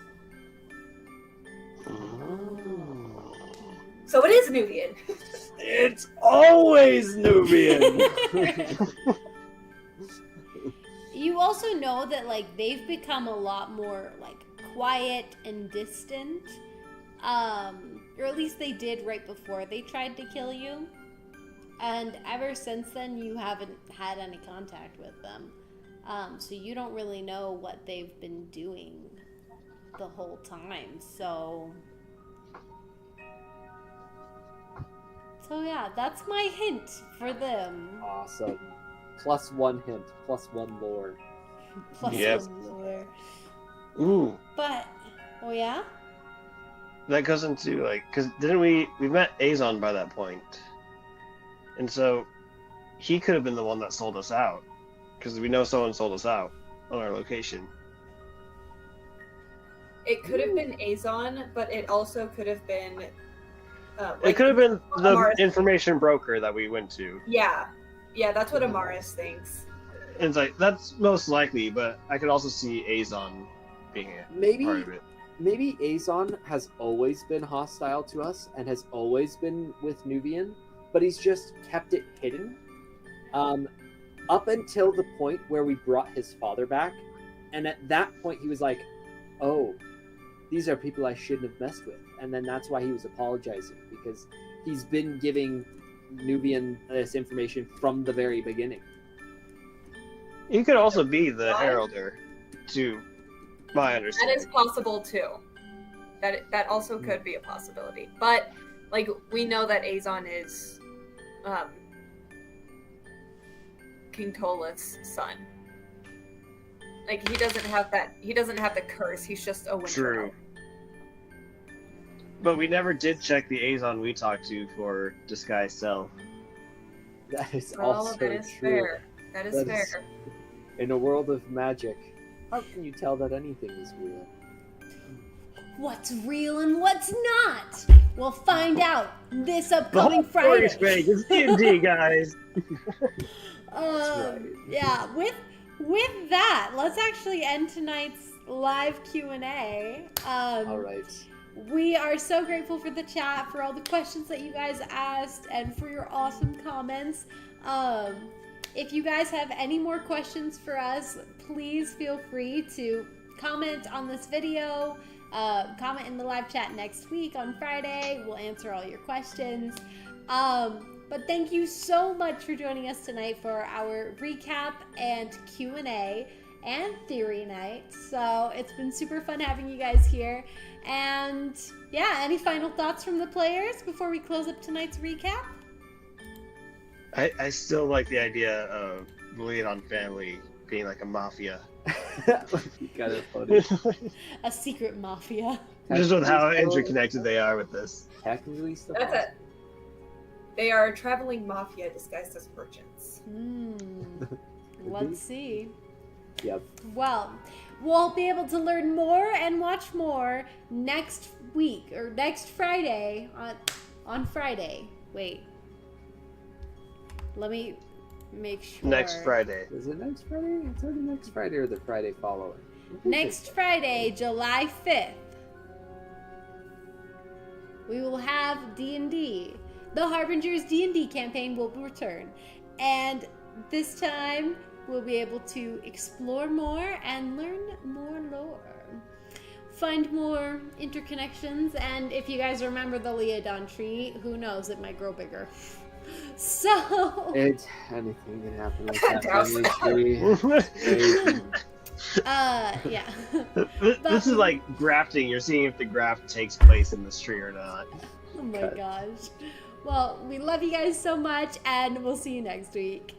So it is Nubian. It's always Nubian. You also know that, like, they've become a lot more, like, quiet and distant. Or at least they did right before they tried to kill you. And ever since then, you haven't had any contact with them. So you don't really know what they've been doing the whole time. So yeah, that's my hint for them. Awesome. +1 hint, +1 lore. Plus Yep. one lore. Ooh. But, oh yeah? that goes into like, because didn't we met Azon by that point, and so he could have been the one that sold us out, because we know someone sold us out on our location. It could have been Azon, but it also could have been. It could have been the Amaris. information broker that we went to. Yeah, that's what Amaris thinks. It's like that's most likely, but I could also see Azon being a Maybe part of it. maybe Azon has always been hostile to us and has always been with Nubian, but he's just kept it hidden. Up until the point where we brought his father back, and at that point he was like, "Oh, these are people I shouldn't have messed with," and then that's why he was apologizing, because he's been giving Nubian this information from the very beginning. He could also be the heralder, to my That understanding. is possible too. That also could be a possibility. But like we know that Azon is King Tolith's son. Like he doesn't have the curse, he's just a winter True. elf. But we never did check the Azon we talked to for disguised self. That is Well, also that is true. fair. That is That fair. is- In a world of magic, how can you tell that anything is real? What's real and what's not? We'll find out this The upcoming whole story's Friday. fake. It's D&D, guys. right. Yeah, with that, let's actually end tonight's live Q&A. All right. We are so grateful for the chat, for all the questions that you guys asked, and for your awesome comments. If you guys have any more questions for us, please feel free to comment on this video, comment in the live chat next week on Friday. We'll answer all your questions. But thank you so much for joining us tonight for our recap and Q&A and theory night. So it's been super fun having you guys here. And yeah, any final thoughts from the players before we close up tonight's recap? I still like the idea of the Leon family being like a mafia. You got it funny. A secret mafia. Just with how interconnected they are with this. Technically, still That's it. They are traveling mafia disguised as merchants. Let's see. Yep. Well, we'll be able to learn more and watch more next week or next Friday on Friday. Wait. Let me make sure. Next Friday. Is it next Friday? It's either next Friday or the Friday following. Next Friday, July 5th, we will have D&D. The Harbingers D&D campaign will return. And this time, we'll be able to explore more and learn more lore. Find more interconnections, and if you guys remember the Leodon tree, who knows, it might grow bigger. So, Anything can happen with that Douse. family tree. yeah. This is like grafting. You're seeing if the graft takes place in this tree or not. Oh my Cut. gosh. Well, we love you guys so much, and we'll see you next week.